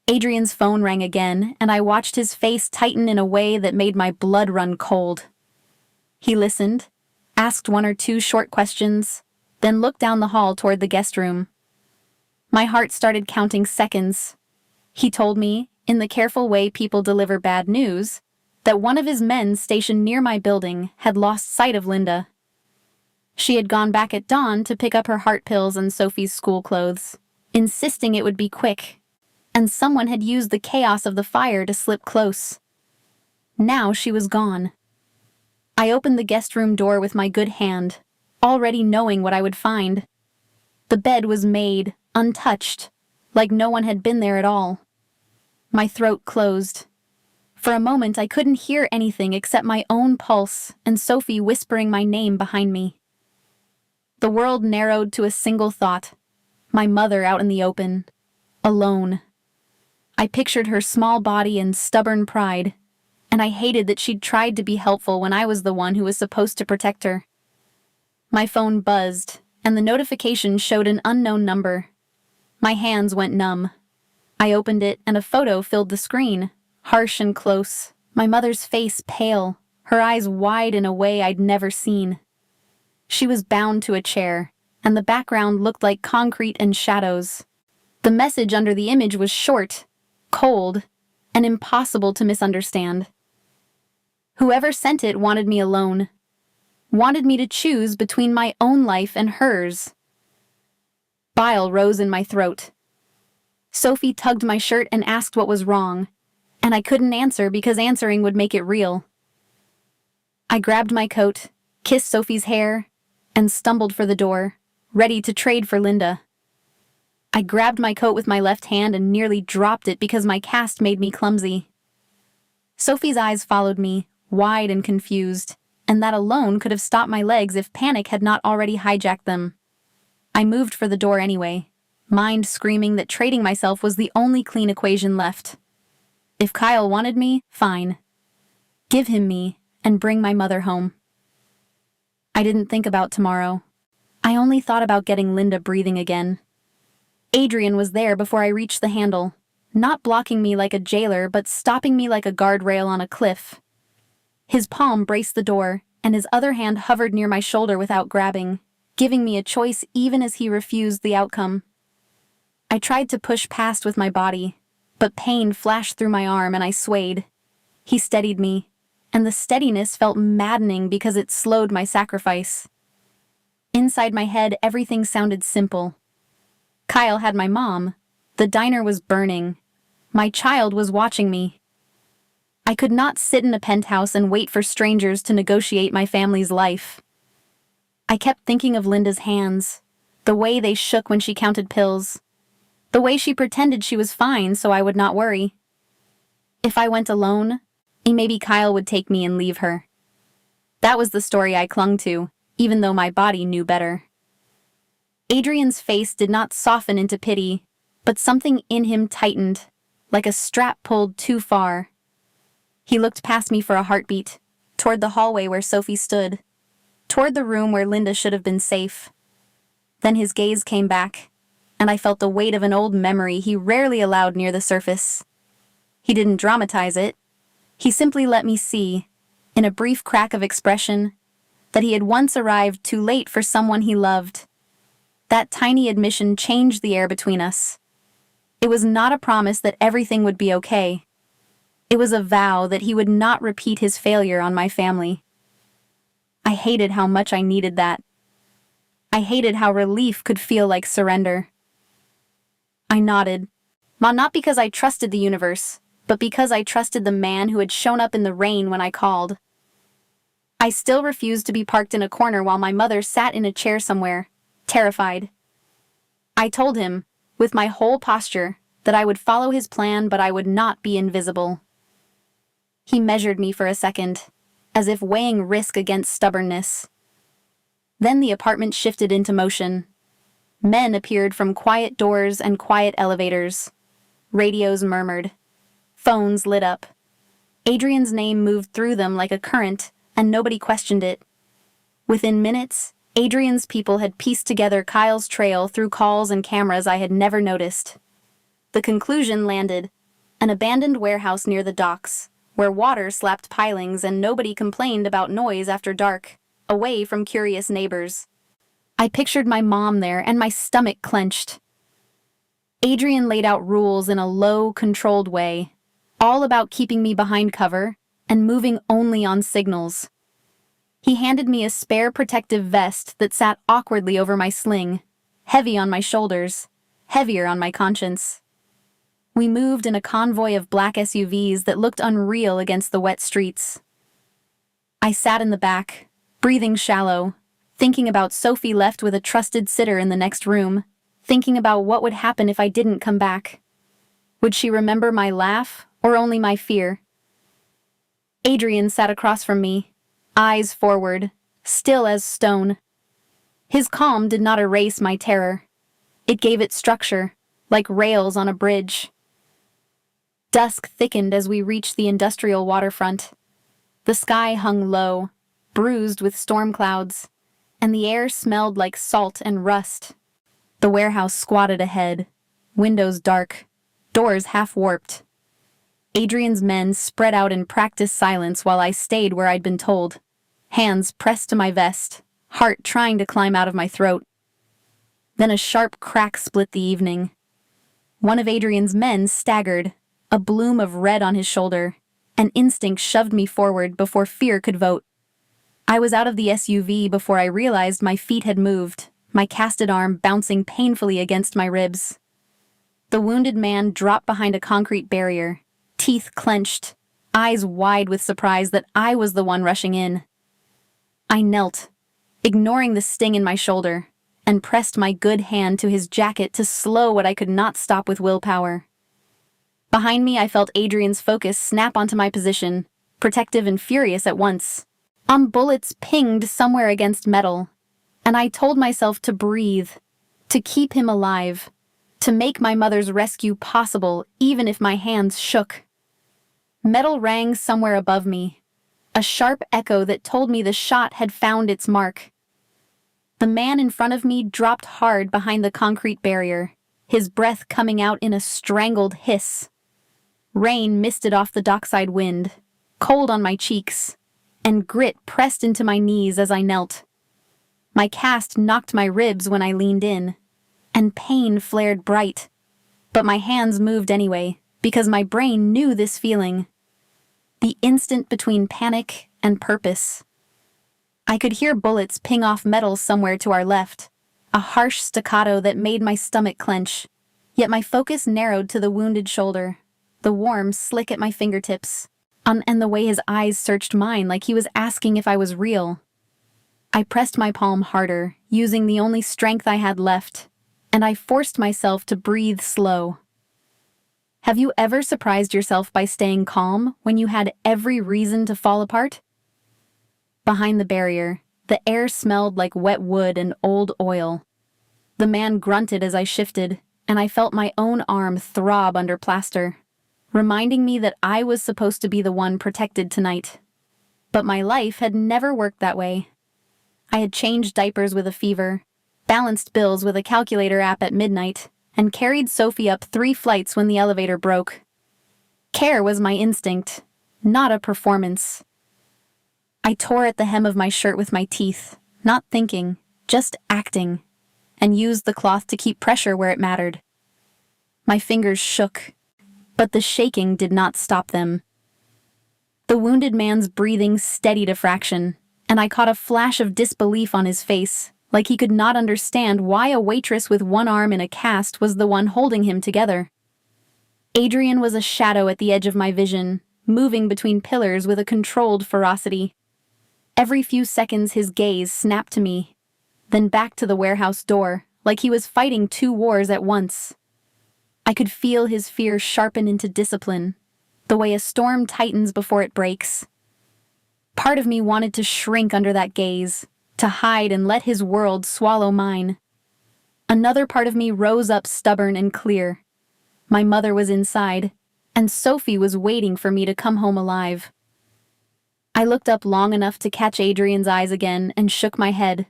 Adrian's phone rang again, and I watched his face tighten in a way that made my blood run cold. He listened, asked one or two short questions, then looked down the hall toward the guest room. My heart started counting seconds. He told me, in the careful way people deliver bad news, that one of his men stationed near my building had lost sight of Linda. She had gone back at dawn to pick up her heart pills and Sophie's school clothes, insisting it would be quick, and someone had used the chaos of the fire to slip close. Now she was gone. I opened the guest room door with my good hand, already knowing what I would find. The bed was made, untouched, like no one had been there at all. My throat closed. For a moment I couldn't hear anything except my own pulse and Sophie whispering my name behind me. The world narrowed to a single thought: my mother out in the open, alone. I pictured her small body and stubborn pride, and I hated that she'd tried to be helpful when I was the one who was supposed to protect her. My phone buzzed, and the notification showed an unknown number. My hands went numb. I opened it, and a photo filled the screen, harsh and close, my mother's face pale, her eyes wide in a way I'd never seen. She was bound to a chair, and the background looked like concrete and shadows. The message under the image was short, cold, and impossible to misunderstand. Whoever sent it wanted me alone, wanted me to choose between my own life and hers. Bile rose in my throat. Sophie tugged my shirt and asked what was wrong, and I couldn't answer because answering would make it real. I grabbed my coat, kissed Sophie's hair, and stumbled for the door, ready to trade for Linda. I grabbed my coat with my left hand and nearly dropped it because my cast made me clumsy. Sophie's eyes followed me, wide and confused, and that alone could have stopped my legs if panic had not already hijacked them. I moved for the door anyway, mind screaming that trading myself was the only clean equation left. If Kyle wanted me, fine. Give him me, and bring my mother home. I didn't think about tomorrow. I only thought about getting Linda breathing again. Adrian was there before I reached the handle, not blocking me like a jailer, but stopping me like a guardrail on a cliff. His palm braced the door, and his other hand hovered near my shoulder without grabbing, giving me a choice even as he refused the outcome. I tried to push past with my body, but pain flashed through my arm and I swayed. He steadied me, and the steadiness felt maddening because it slowed my sacrifice. Inside my head, everything sounded simple. Kyle had my mom. The diner was burning. My child was watching me. I could not sit in a penthouse and wait for strangers to negotiate my family's life. I kept thinking of Linda's hands, the way they shook when she counted pills, the way she pretended she was fine so I would not worry. If I went alone, maybe Kyle would take me and leave her. That was the story I clung to, even though my body knew better. Adrian's face did not soften into pity, but something in him tightened, like a strap pulled too far. He looked past me for a heartbeat, toward the hallway where Sophie stood, toward the room where Linda should have been safe. Then his gaze came back, and I felt the weight of an old memory he rarely allowed near the surface. He didn't dramatize it. He simply let me see, in a brief crack of expression, that he had once arrived too late for someone he loved. That tiny admission changed the air between us. It was not a promise that everything would be okay. It was a vow that he would not repeat his failure on my family. I hated how much I needed that. I hated how relief could feel like surrender. I nodded, not because I trusted the universe, but because I trusted the man who had shown up in the rain when I called. I still refused to be parked in a corner while my mother sat in a chair somewhere, terrified. I told him, with my whole posture, that I would follow his plan but I would not be invisible. He measured me for a second, as if weighing risk against stubbornness. Then the apartment shifted into motion. Men appeared from quiet doors and quiet elevators. Radios murmured. Phones lit up. Adrian's name moved through them like a current, and nobody questioned it. Within minutes, Adrian's people had pieced together Kyle's trail through calls and cameras I had never noticed. The conclusion landed: an abandoned warehouse near the docks, where water slapped pilings and nobody complained about noise after dark, away from curious neighbors. I pictured my mom there and my stomach clenched. Adrian laid out rules in a low, controlled way, all about keeping me behind cover and moving only on signals. He handed me a spare protective vest that sat awkwardly over my sling, heavy on my shoulders, heavier on my conscience. We moved in a convoy of black SUVs that looked unreal against the wet streets. I sat in the back, breathing shallow, thinking about Sophie left with a trusted sitter in the next room, thinking about what would happen if I didn't come back. Would she remember my laugh or only my fear? Adrian sat across from me, eyes forward, still as stone. His calm did not erase my terror. It gave it structure, like rails on a bridge. Dusk thickened as we reached the industrial waterfront. The sky hung low, bruised with storm clouds, and the air smelled like salt and rust. The warehouse squatted ahead, windows dark, doors half-warped. Adrian's men spread out in practiced silence while I stayed where I'd been told, hands pressed to my vest, heart trying to climb out of my throat. Then a sharp crack split the evening. One of Adrian's men staggered, a bloom of red on his shoulder, and instinct shoved me forward before fear could vote. I was out of the SUV before I realized my feet had moved, my casted arm bouncing painfully against my ribs. The wounded man dropped behind a concrete barrier, teeth clenched, eyes wide with surprise that I was the one rushing in. I knelt, ignoring the sting in my shoulder, and pressed my good hand to his jacket to slow what I could not stop with willpower. Behind me, I felt Adrian's focus snap onto my position, protective and furious at once. Bullets pinged somewhere against metal, and I told myself to breathe, to keep him alive, to make my mother's rescue possible even if my hands shook. Metal rang somewhere above me, a sharp echo that told me the shot had found its mark. The man in front of me dropped hard behind the concrete barrier, his breath coming out in a strangled hiss. Rain misted off the dockside wind, cold on my cheeks, and grit pressed into my knees as I knelt. My cast knocked my ribs when I leaned in, and pain flared bright. But my hands moved anyway, because my brain knew this feeling. The instant between panic and purpose. I could hear bullets ping off metal somewhere to our left, a harsh staccato that made my stomach clench. Yet my focus narrowed to the wounded shoulder, the warm slick at my fingertips, and the way his eyes searched mine like he was asking if I was real. I pressed my palm harder, using the only strength I had left, and I forced myself to breathe slow. Have you ever surprised yourself by staying calm when you had every reason to fall apart? Behind the barrier, the air smelled like wet wood and old oil. The man grunted as I shifted, and I felt my own arm throb under plaster, reminding me that I was supposed to be the one protected tonight. But my life had never worked that way. I had changed diapers with a fever, balanced bills with a calculator app at midnight, and carried Sophie up 3 flights when the elevator broke. Care was my instinct, not a performance. I tore at the hem of my shirt with my teeth, not thinking, just acting, and used the cloth to keep pressure where it mattered. My fingers shook, but the shaking did not stop them. The wounded man's breathing steadied a fraction, and I caught a flash of disbelief on his face, like he could not understand why a waitress with one arm in a cast was the one holding him together. Adrian was a shadow at the edge of my vision, moving between pillars with a controlled ferocity. Every few seconds his gaze snapped to me, then back to the warehouse door, like he was fighting 2 wars at once. I I could feel his fear sharpen into discipline, the way a storm tightens before it breaks. Part of me wanted to shrink under that gaze, to hide and let his world swallow mine. Another part of me rose up stubborn and clear. My mother was inside, and Sophie was waiting for me to come home alive. I looked up long enough to catch Adrian's eyes again and shook my head,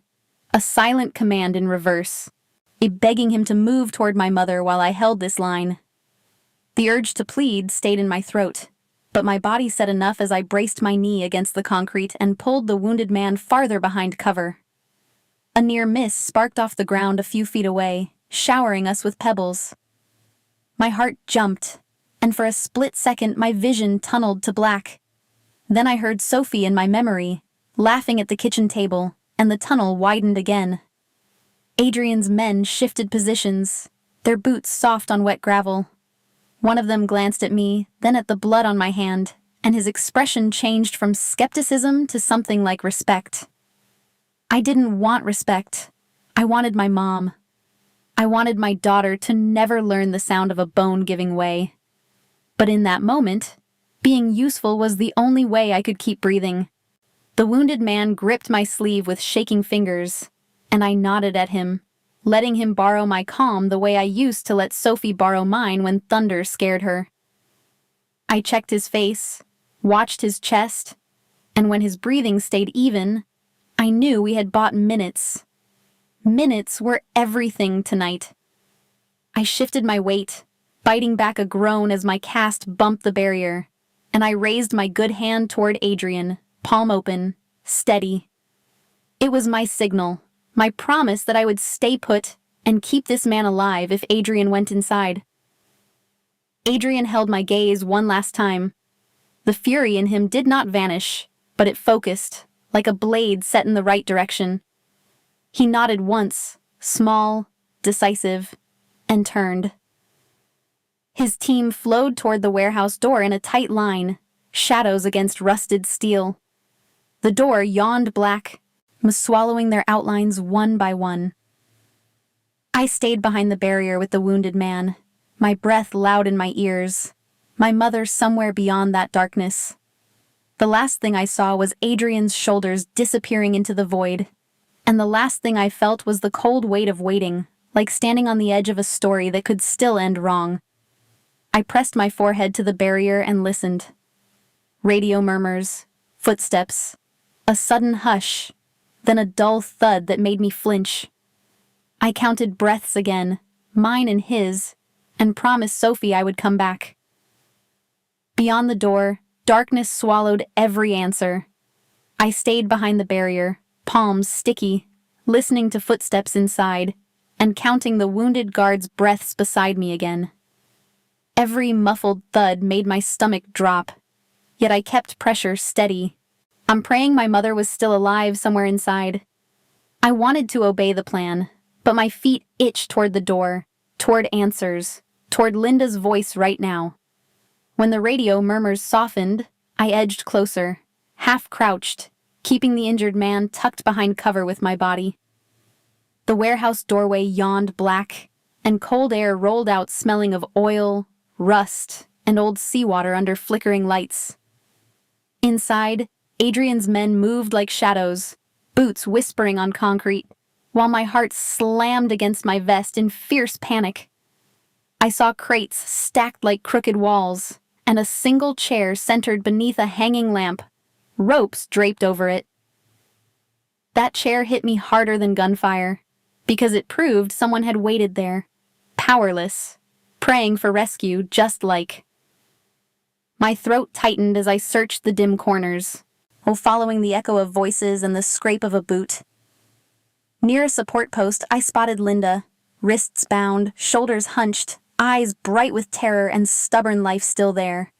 a silent command in reverse, begging him to move toward my mother while I held this line. The urge to plead stayed in my throat, but my body said enough as I braced my knee against the concrete and pulled the wounded man farther behind cover. A near miss sparked off the ground a few feet away, showering us with pebbles. My heart jumped, and for a split second my vision tunneled to black. Then I heard Sophie in my memory, laughing at the kitchen table, and the tunnel widened again. Adrian's men shifted positions, their boots soft on wet gravel. One of them glanced at me, then at the blood on my hand, and his expression changed from skepticism to something like respect. I didn't want respect. I wanted my mom. I wanted my daughter to never learn the sound of a bone giving way. But in that moment, being useful was the only way I could keep breathing. The wounded man gripped my sleeve with shaking fingers, and I nodded at him, letting him borrow my calm the way I used to let Sophie borrow mine when thunder scared her. I checked his face, watched his chest, and when his breathing stayed even, I knew we had bought minutes. Minutes were everything tonight. I shifted my weight, biting back a groan as my cast bumped the barrier, and I raised my good hand toward Adrian, palm open, steady. It was my signal, my promise that I would stay put and keep this man alive if Adrian went inside. Adrian held my gaze one last time. The fury in him did not vanish, but it focused, like a blade set in the right direction. He nodded once, small, decisive, and turned. His team flowed toward the warehouse door in a tight line, shadows against rusted steel. The door yawned black, swallowing their outlines one by one. I stayed behind the barrier with the wounded man, my breath loud in my ears, my mother somewhere beyond that darkness. The last thing I saw was Adrian's shoulders disappearing into the void, and the last thing I felt was the cold weight of waiting, like standing on the edge of a story that could still end wrong. I pressed my forehead to the barrier and listened. Radio murmurs, footsteps, a sudden hush, then a dull thud that made me flinch. I counted breaths again, mine and his, and promised Sophie I would come back. Beyond the door, darkness swallowed every answer. I stayed behind the barrier, palms sticky, listening to footsteps inside, and counting the wounded guard's breaths beside me again. Every muffled thud made my stomach drop, yet I kept pressure steady. I'm praying my mother was still alive somewhere inside. I wanted to obey the plan, but my feet itched toward the door, toward answers, toward Linda's voice right now. When the radio murmurs softened, I edged closer, half crouched, keeping the injured man tucked behind cover with my body. The warehouse doorway yawned black, and cold air rolled out smelling of oil, rust, and old seawater under flickering lights. Inside, Adrian's men moved like shadows, boots whispering on concrete, while my heart slammed against my vest in fierce panic. I saw crates stacked like crooked walls, and a single chair centered beneath a hanging lamp, ropes draped over it. That chair hit me harder than gunfire, because it proved someone had waited there, powerless, praying for rescue just like. My throat tightened as I searched the dim corners, following the echo of voices and the scrape of a boot. Near a support post, I spotted Linda, wrists bound, shoulders hunched, eyes bright with terror and stubborn life still there.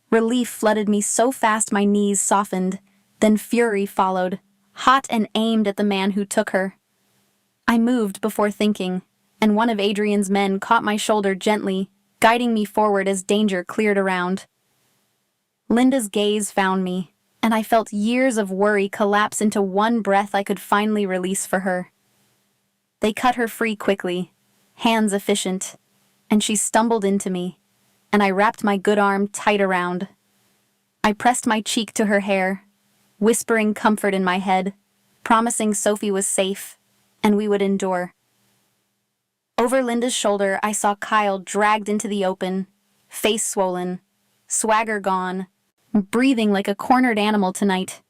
Relief flooded me so fast my knees softened, then fury followed, hot and aimed at the man who took her. I moved before thinking, and one of Adrian's men caught my shoulder gently, guiding me forward as danger cleared around. Linda's gaze found me, and I felt years of worry collapse into one breath I could finally release for her. They cut her free quickly, hands efficient, and she stumbled into me, and I wrapped my good arm tight around. I pressed my cheek to her hair, whispering comfort in my head, promising Sophie was safe, and we would endure. Over Linda's shoulder, I saw Kyle dragged into the open, face swollen, swagger gone, breathing like a cornered animal tonight.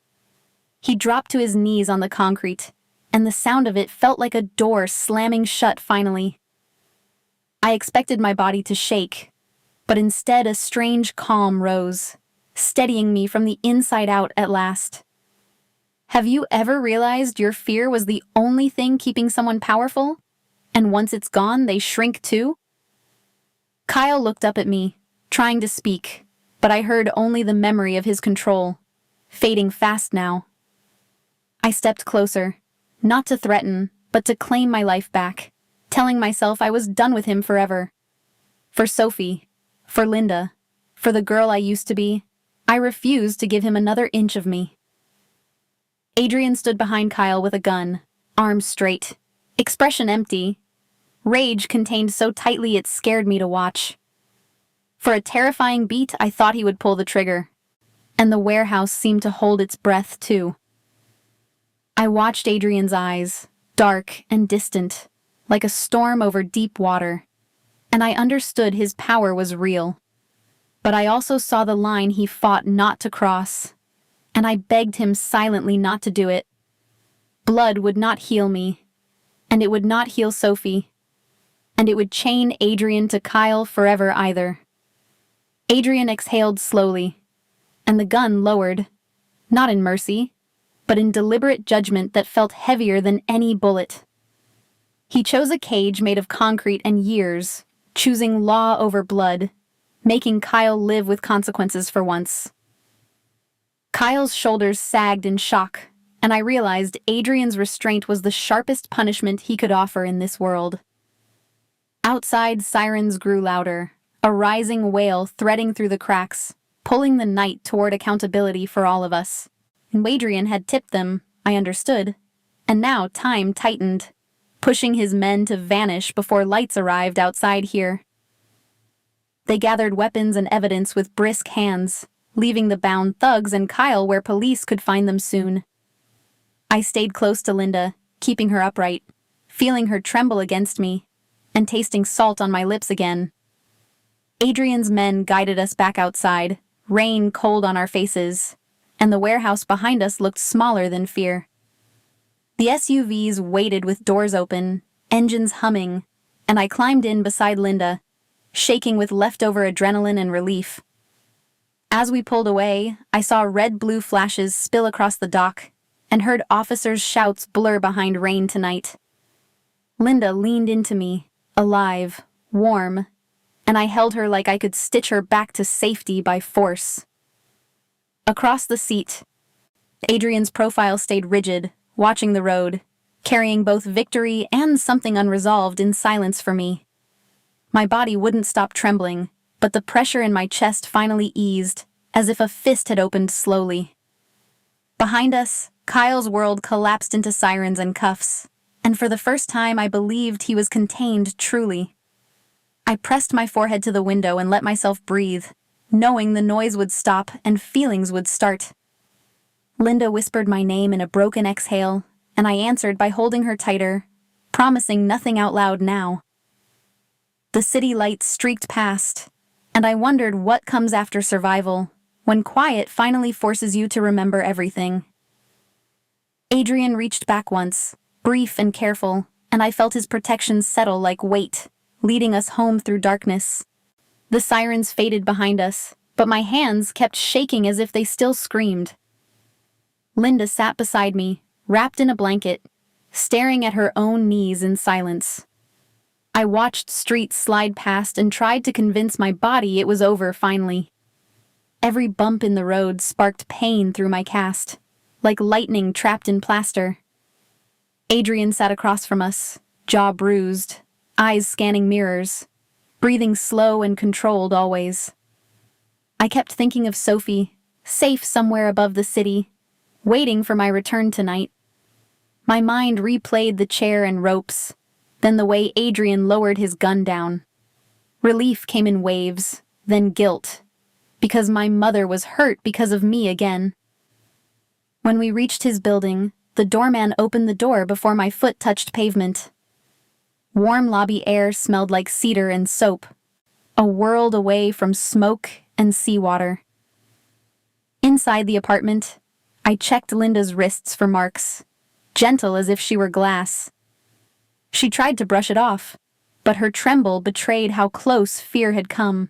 He dropped to his knees on the concrete, and the sound of it felt like a door slamming shut finally. I expected my body to shake, but instead a strange calm rose, steadying me from the inside out at last. Have you ever realized your fear was the only thing keeping someone powerful? And once it's gone, they shrink too? Kyle looked up at me, trying to speak, but I heard only the memory of his control, fading fast now. I stepped closer, not to threaten, but to claim my life back, telling myself I was done with him forever. For Sophie, for Linda, for the girl I used to be, I refused to give him another inch of me. Adrian stood behind Kyle with a gun, arms straight, expression empty, rage contained so tightly it scared me to watch. For a terrifying beat, I thought he would pull the trigger, and the warehouse seemed to hold its breath too. I watched Adrian's eyes, dark and distant, like a storm over deep water, and I understood his power was real. But I also saw the line he fought not to cross, and I begged him silently not to do it. Blood would not heal me, and it would not heal Sophie, and it would chain Adrian to Kyle forever either. Adrian exhaled slowly, and the gun lowered, not in mercy, but in deliberate judgment that felt heavier than any bullet. He chose a cage made of concrete and years, choosing law over blood, making Kyle live with consequences for once. Kyle's shoulders sagged in shock, and I realized Adrian's restraint was the sharpest punishment he could offer in this world. Outside, sirens grew louder, a rising wail threading through the cracks, pulling the night toward accountability for all of us. And Adrian had tipped them, I understood, and now time tightened, pushing his men to vanish before lights arrived outside here. They gathered weapons and evidence with brisk hands, leaving the bound thugs and Kyle where police could find them soon. I stayed close to Linda, keeping her upright, feeling her tremble against me, and tasting salt on my lips again. Adrian's men guided us back outside, rain cold on our faces, and the warehouse behind us looked smaller than fear. The SUVs waited with doors open, engines humming, and I climbed in beside Linda, shaking with leftover adrenaline and relief. As we pulled away, I saw red-blue flashes spill across the dock and heard officers' shouts blur behind rain tonight. Linda leaned into me, alive, warm, and I held her like I could stitch her back to safety by force. Across the seat, Adrian's profile stayed rigid, watching the road, carrying both victory and something unresolved in silence for me. My body wouldn't stop trembling, but the pressure in my chest finally eased, as if a fist had opened slowly. Behind us, Kyle's world collapsed into sirens and cuffs, and for the first time I believed he was contained truly. I pressed my forehead to the window and let myself breathe, knowing the noise would stop and feelings would start. Linda whispered my name in a broken exhale, and I answered by holding her tighter, promising nothing out loud now. The city lights streaked past, and I wondered what comes after survival, when quiet finally forces you to remember everything. Adrian reached back once, brief and careful, and I felt his protection settle like weight, leading us home through darkness. The sirens faded behind us, but my hands kept shaking as if they still screamed. Linda sat beside me, wrapped in a blanket, staring at her own knees in silence. I watched streets slide past and tried to convince my body it was over finally. Every bump in the road sparked pain through my cast, like lightning trapped in plaster. Adrian sat across from us, jaw bruised, eyes scanning mirrors, breathing slow and controlled always. I kept thinking of Sophie, safe somewhere above the city, waiting for my return tonight. My mind replayed the chair and ropes, then the way Adrian lowered his gun down. Relief came in waves, then guilt, because my mother was hurt because of me again. When we reached his building, the doorman opened the door before my foot touched pavement. Warm lobby air smelled like cedar and soap, a world away from smoke and seawater. Inside the apartment, I checked Linda's wrists for marks, gentle as if she were glass. She tried to brush it off, but her tremble betrayed how close fear had come.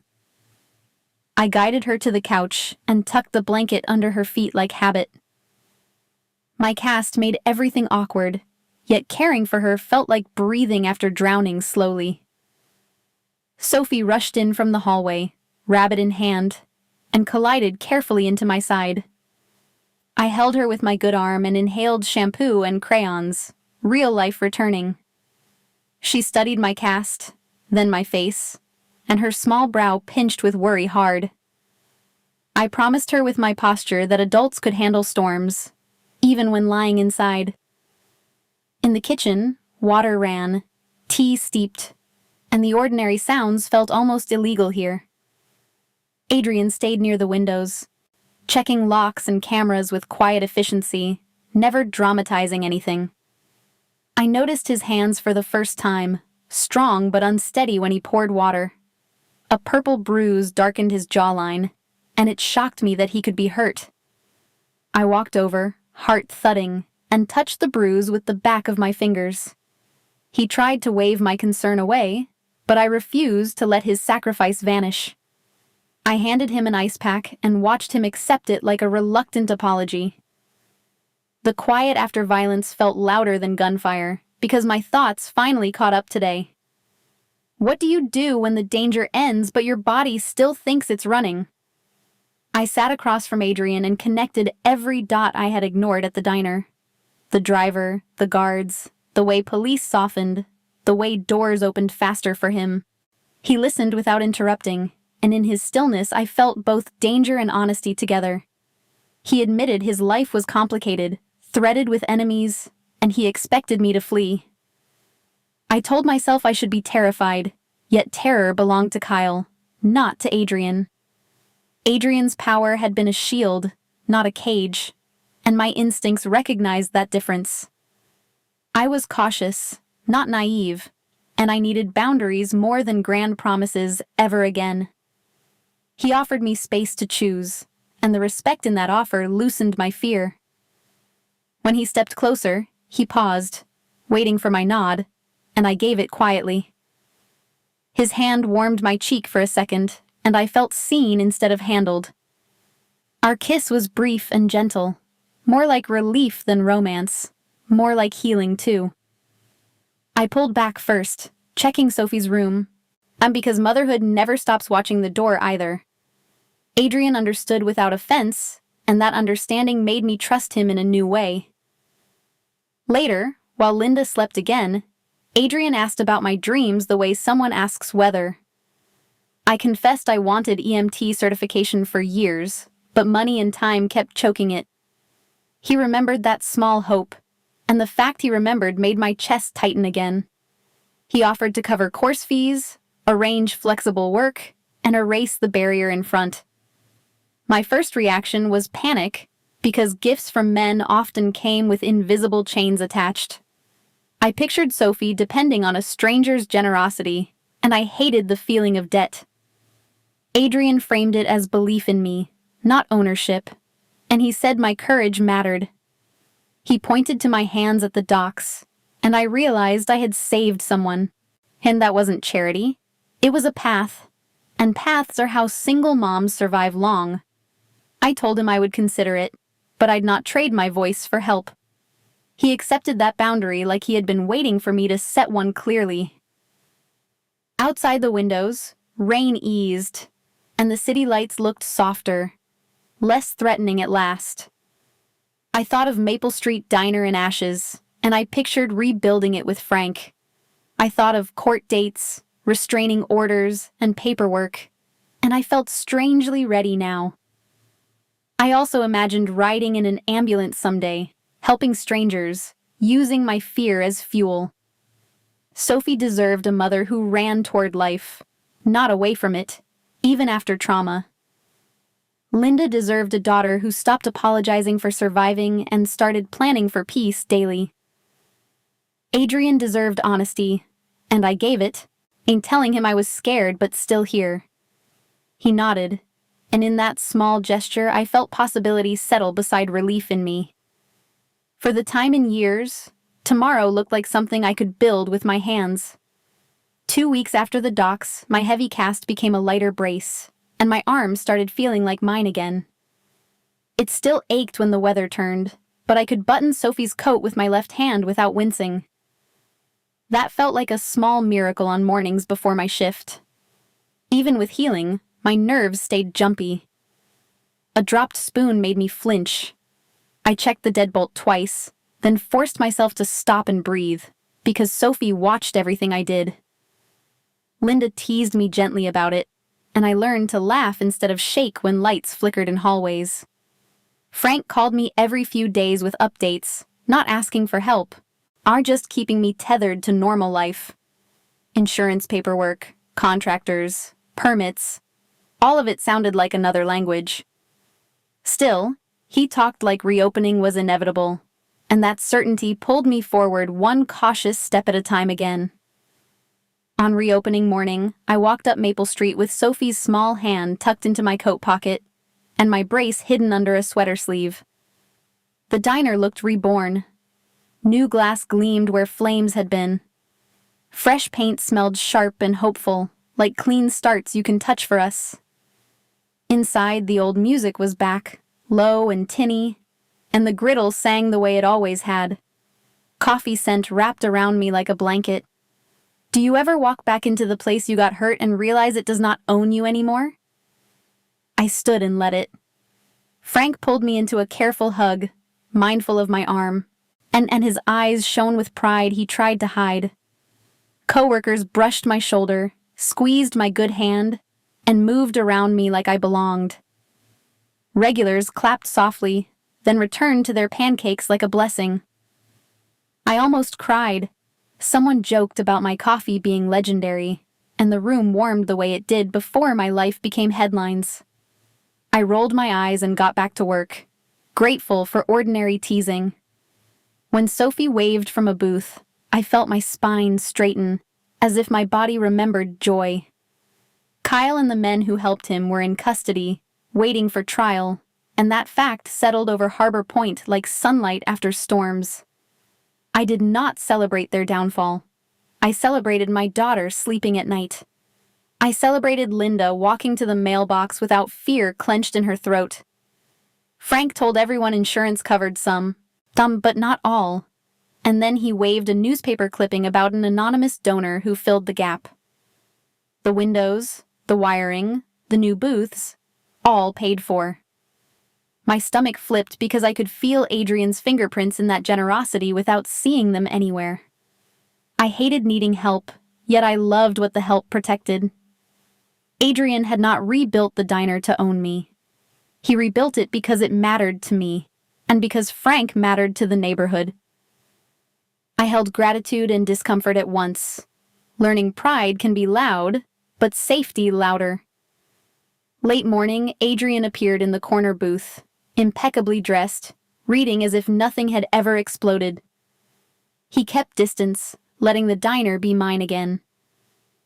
I guided her to the couch and tucked the blanket under her feet like habit. My cast made everything awkward, yet caring for her felt like breathing after drowning slowly. Sophie rushed in from the hallway, rabbit in hand, and collided carefully into my side. I held her with my good arm and inhaled shampoo and crayons, real life returning. She studied my cast, then my face, and her small brow pinched with worry hard. I promised her with my posture that adults could handle storms, even when lying inside. In the kitchen, water ran, tea steeped, and the ordinary sounds felt almost illegal here. Adrian stayed near the windows, checking locks and cameras with quiet efficiency, never dramatizing anything. I noticed his hands for the first time, strong but unsteady when he poured water. A purple bruise darkened his jawline, and it shocked me that he could be hurt. I walked over, heart thudding, and touched the bruise with the back of my fingers. He tried to wave my concern away, but I refused to let his sacrifice vanish. I handed him an ice pack and watched him accept it like a reluctant apology. The quiet after violence felt louder than gunfire, because my thoughts finally caught up today. What do you do when the danger ends but your body still thinks it's running? I sat across from Adrian and connected every dot I had ignored at the diner. The driver, the guards, the way police softened, the way doors opened faster for him. He listened without interrupting, and in his stillness I felt both danger and honesty together. He admitted his life was complicated, threaded with enemies, and he expected me to flee. I told myself I should be terrified, yet terror belonged to Kyle, not to Adrian. Adrian's power had been a shield, not a cage, and my instincts recognized that difference. I was cautious, not naive, and I needed boundaries more than grand promises ever again. He offered me space to choose, and the respect in that offer loosened my fear. When he stepped closer, he paused, waiting for my nod, and I gave it quietly. His hand warmed my cheek for a second, and I felt seen instead of handled. Our kiss was brief and gentle, more like relief than romance, more like healing too. I pulled back first, checking Sophie's room, and because motherhood never stops watching the door either. Adrian understood without offense, and that understanding made me trust him in a new way. Later, while Linda slept again, Adrian asked about my dreams the way someone asks weather. I confessed I wanted EMT certification for years, but money and time kept choking it. He remembered that small hope, and the fact he remembered made my chest tighten again. He offered to cover course fees, arrange flexible work, and erase the barrier in front. My first reaction was panic, because gifts from men often came with invisible chains attached. I pictured Sophie depending on a stranger's generosity, and I hated the feeling of debt. Adrian framed it as belief in me, not ownership, and he said my courage mattered. He pointed to my hands at the docks, and I realized I had saved someone. And that wasn't charity. It was a path, and paths are how single moms survive long. I told him I would consider it, but I'd not trade my voice for help. He accepted that boundary like he had been waiting for me to set one clearly. Outside the windows, rain eased, and the city lights looked softer, less threatening at last. I thought of Maple Street Diner in ashes, and I pictured rebuilding it with Frank. I thought of court dates, restraining orders, and paperwork, and I felt strangely ready now. I also imagined riding in an ambulance someday, helping strangers, using my fear as fuel. Sophie deserved a mother who ran toward life, not away from it, even after trauma. Linda deserved a daughter who stopped apologizing for surviving and started planning for peace daily. Adrian deserved honesty, and I gave it, in telling him I was scared but still here. He nodded, and in that small gesture I felt possibility settle beside relief in me. For the time in years, tomorrow looked like something I could build with my hands. 2 weeks after the docks, my heavy cast became a lighter brace, and my arms started feeling like mine again. It still ached when the weather turned, but I could button Sophie's coat with my left hand without wincing. That felt like a small miracle on mornings before my shift. Even with healing, my nerves stayed jumpy. A dropped spoon made me flinch. I checked the deadbolt twice, then forced myself to stop and breathe, because Sophie watched everything I did. Linda teased me gently about it, and I learned to laugh instead of shake when lights flickered in hallways. Frank called me every few days with updates, not asking for help, are just keeping me tethered to normal life. Insurance paperwork, contractors, permits, all of it sounded like another language. Still, he talked like reopening was inevitable, and that certainty pulled me forward one cautious step at a time again. On reopening morning, I walked up Maple Street with Sophie's small hand tucked into my coat pocket, and my brace hidden under a sweater sleeve. The diner looked reborn. New glass gleamed where flames had been. Fresh paint smelled sharp and hopeful, like clean starts you can touch for us. Inside, the old music was back, low and tinny, and the griddle sang the way it always had. Coffee scent wrapped around me like a blanket. Do you ever walk back into the place you got hurt and realize it does not own you anymore? I stood and let it. Frank pulled me into a careful hug, mindful of my arm, and his eyes shone with pride he tried to hide. Coworkers brushed my shoulder, squeezed my good hand, and moved around me like I belonged. Regulars clapped softly, then returned to their pancakes like a blessing. I almost cried. Someone joked about my coffee being legendary, and the room warmed the way it did before my life became headlines. I rolled my eyes and got back to work, grateful for ordinary teasing. When Sophie waved from a booth, I felt my spine straighten, as if my body remembered joy. Kyle and the men who helped him were in custody, waiting for trial, and that fact settled over Harbor Point like sunlight after storms. I did not celebrate their downfall. I celebrated my daughter sleeping at night. I celebrated Linda walking to the mailbox without fear clenched in her throat. Frank told everyone insurance covered some, but not all, and then he waved a newspaper clipping about an anonymous donor who filled the gap. The windows, the wiring, the new booths, all paid for. My stomach flipped because I could feel Adrian's fingerprints in that generosity without seeing them anywhere. I hated needing help, yet I loved what the help protected. Adrian had not rebuilt the diner to own me. He rebuilt it because it mattered to me, and because Frank mattered to the neighborhood. I held gratitude and discomfort at once. Learning pride can be loud, but safety louder. Late morning, Adrian appeared in the corner booth, impeccably dressed, reading as if nothing had ever exploded. He kept distance, letting the diner be mine again.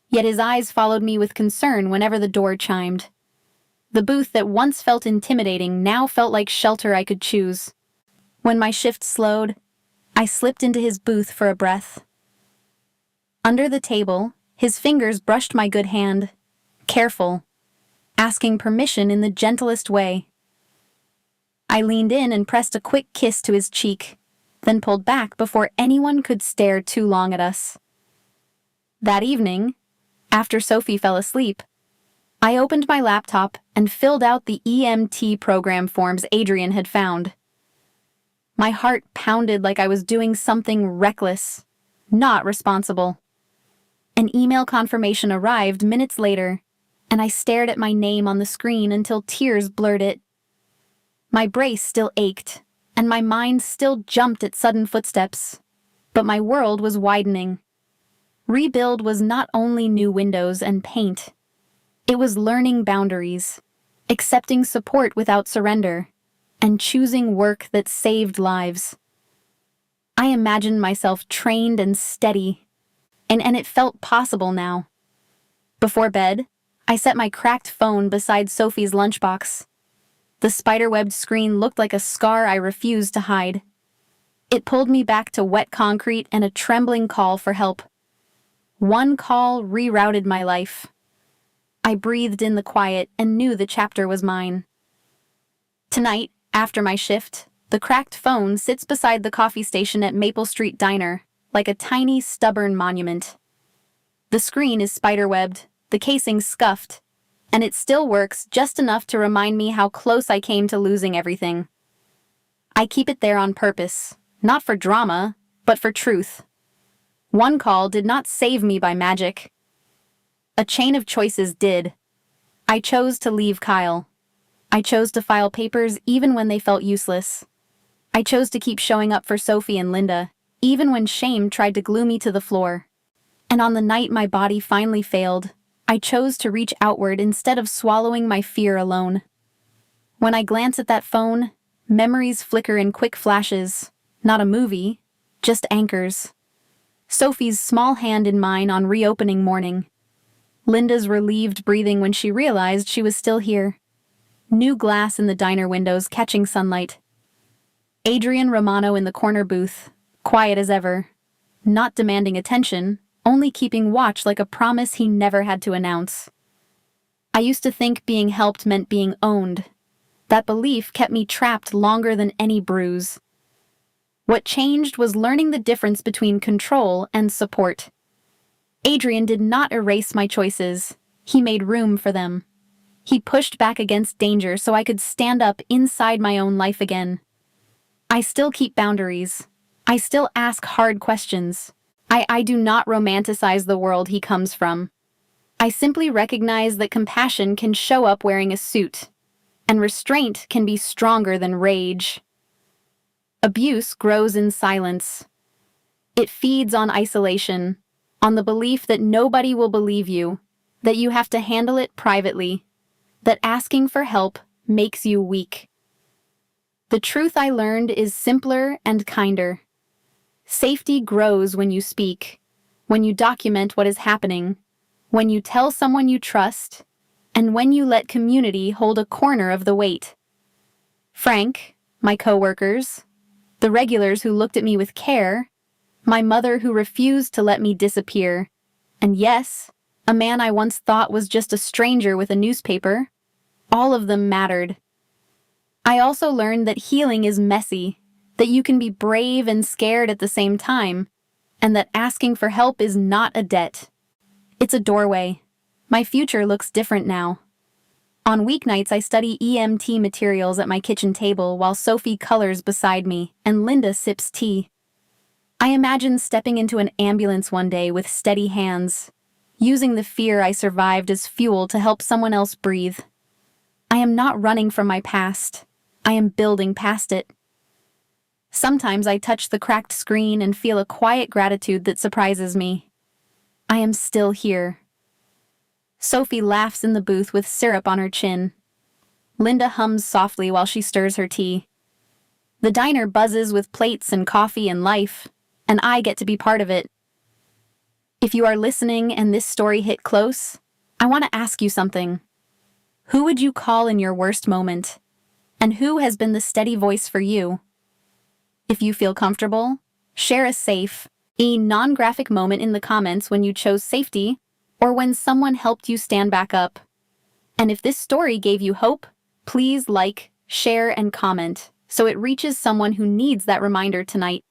Yet his eyes followed me with concern whenever the door chimed. The booth that once felt intimidating now felt like shelter I could choose. When my shift slowed, I slipped into his booth for a breath. Under the table, his fingers brushed my good hand, careful, asking permission in the gentlest way. I leaned in and pressed a quick kiss to his cheek, then pulled back before anyone could stare too long at us. That evening, after Sophie fell asleep, I opened my laptop and filled out the EMT program forms Adrian had found. My heart pounded like I was doing something reckless, not responsible. An email confirmation arrived minutes later, and I stared at my name on the screen until tears blurred it. My brace still ached, and my mind still jumped at sudden footsteps, but my world was widening. Rebuild was not only new windows and paint, It was learning boundaries, accepting support without surrender, and choosing work that saved lives. I imagined myself trained and steady, and it felt possible now. Before bed, I set my cracked phone beside Sophie's lunchbox. The spiderwebbed screen looked like a scar I refused to hide. It pulled me back to wet concrete and a trembling call for help. One call rerouted my life. I breathed in the quiet and knew the chapter was mine. Tonight, after my shift, the cracked phone sits beside the coffee station at Maple Street Diner, like a tiny, stubborn monument. The screen is spiderwebbed, the casing scuffed, and it still works just enough to remind me how close I came to losing everything. I keep it there on purpose, not for drama, but for truth. One call did not save me by magic. A chain of choices did. I chose to leave Kyle. I chose to file papers even when they felt useless. I chose to keep showing up for Sophie and Linda, even when shame tried to glue me to the floor. And on the night my body finally failed, I chose to reach outward instead of swallowing my fear alone. When I glance at that phone, memories flicker in quick flashes. Not a movie, just anchors. Sophie's small hand in mine on reopening morning. Linda's relieved breathing when she realized she was still here. New glass in the diner windows catching sunlight. Adrian Romano in the corner booth, quiet as ever. Not demanding attention, only keeping watch like a promise he never had to announce. I used to think being helped meant being owned. That belief kept me trapped longer than any bruise. What changed was learning the difference between control and support. Adrian did not erase my choices. He made room for them. He pushed back against danger so I could stand up inside my own life again. I still keep boundaries. I still ask hard questions. I do not romanticize the world he comes from. I simply recognize that compassion can show up wearing a suit, and restraint can be stronger than rage. Abuse grows in silence. It feeds on isolation, on the belief that nobody will believe you, that you have to handle it privately, that asking for help makes you weak. The truth I learned is simpler and kinder. Safety grows when you speak, when you document what is happening, when you tell someone you trust, and when you let community hold a corner of the weight. Frank, my coworkers, the regulars who looked at me with care, my mother who refused to let me disappear, and yes, a man I once thought was just a stranger with a newspaper, all of them mattered. I also learned that healing is messy, that you can be brave and scared at the same time, and that asking for help is not a debt. It's a doorway. My future looks different now. On weeknights, I study EMT materials at my kitchen table while Sophie colors beside me and Linda sips tea. I imagine stepping into an ambulance one day with steady hands, using the fear I survived as fuel to help someone else breathe. I am not running from my past. I am building past it. Sometimes I touch the cracked screen and feel a quiet gratitude that surprises me. I am still here. Sophie laughs in the booth with syrup on her chin. Linda hums softly while she stirs her tea. The diner buzzes with plates and coffee and life, and I get to be part of it. If you are listening and this story hit close, I want to ask you something. Who would you call in your worst moment? And who has been the steady voice for you? If you feel comfortable, share a safe, non-graphic moment in the comments when you chose safety or when someone helped you stand back up. And if this story gave you hope, please like, share, and comment so it reaches someone who needs that reminder tonight.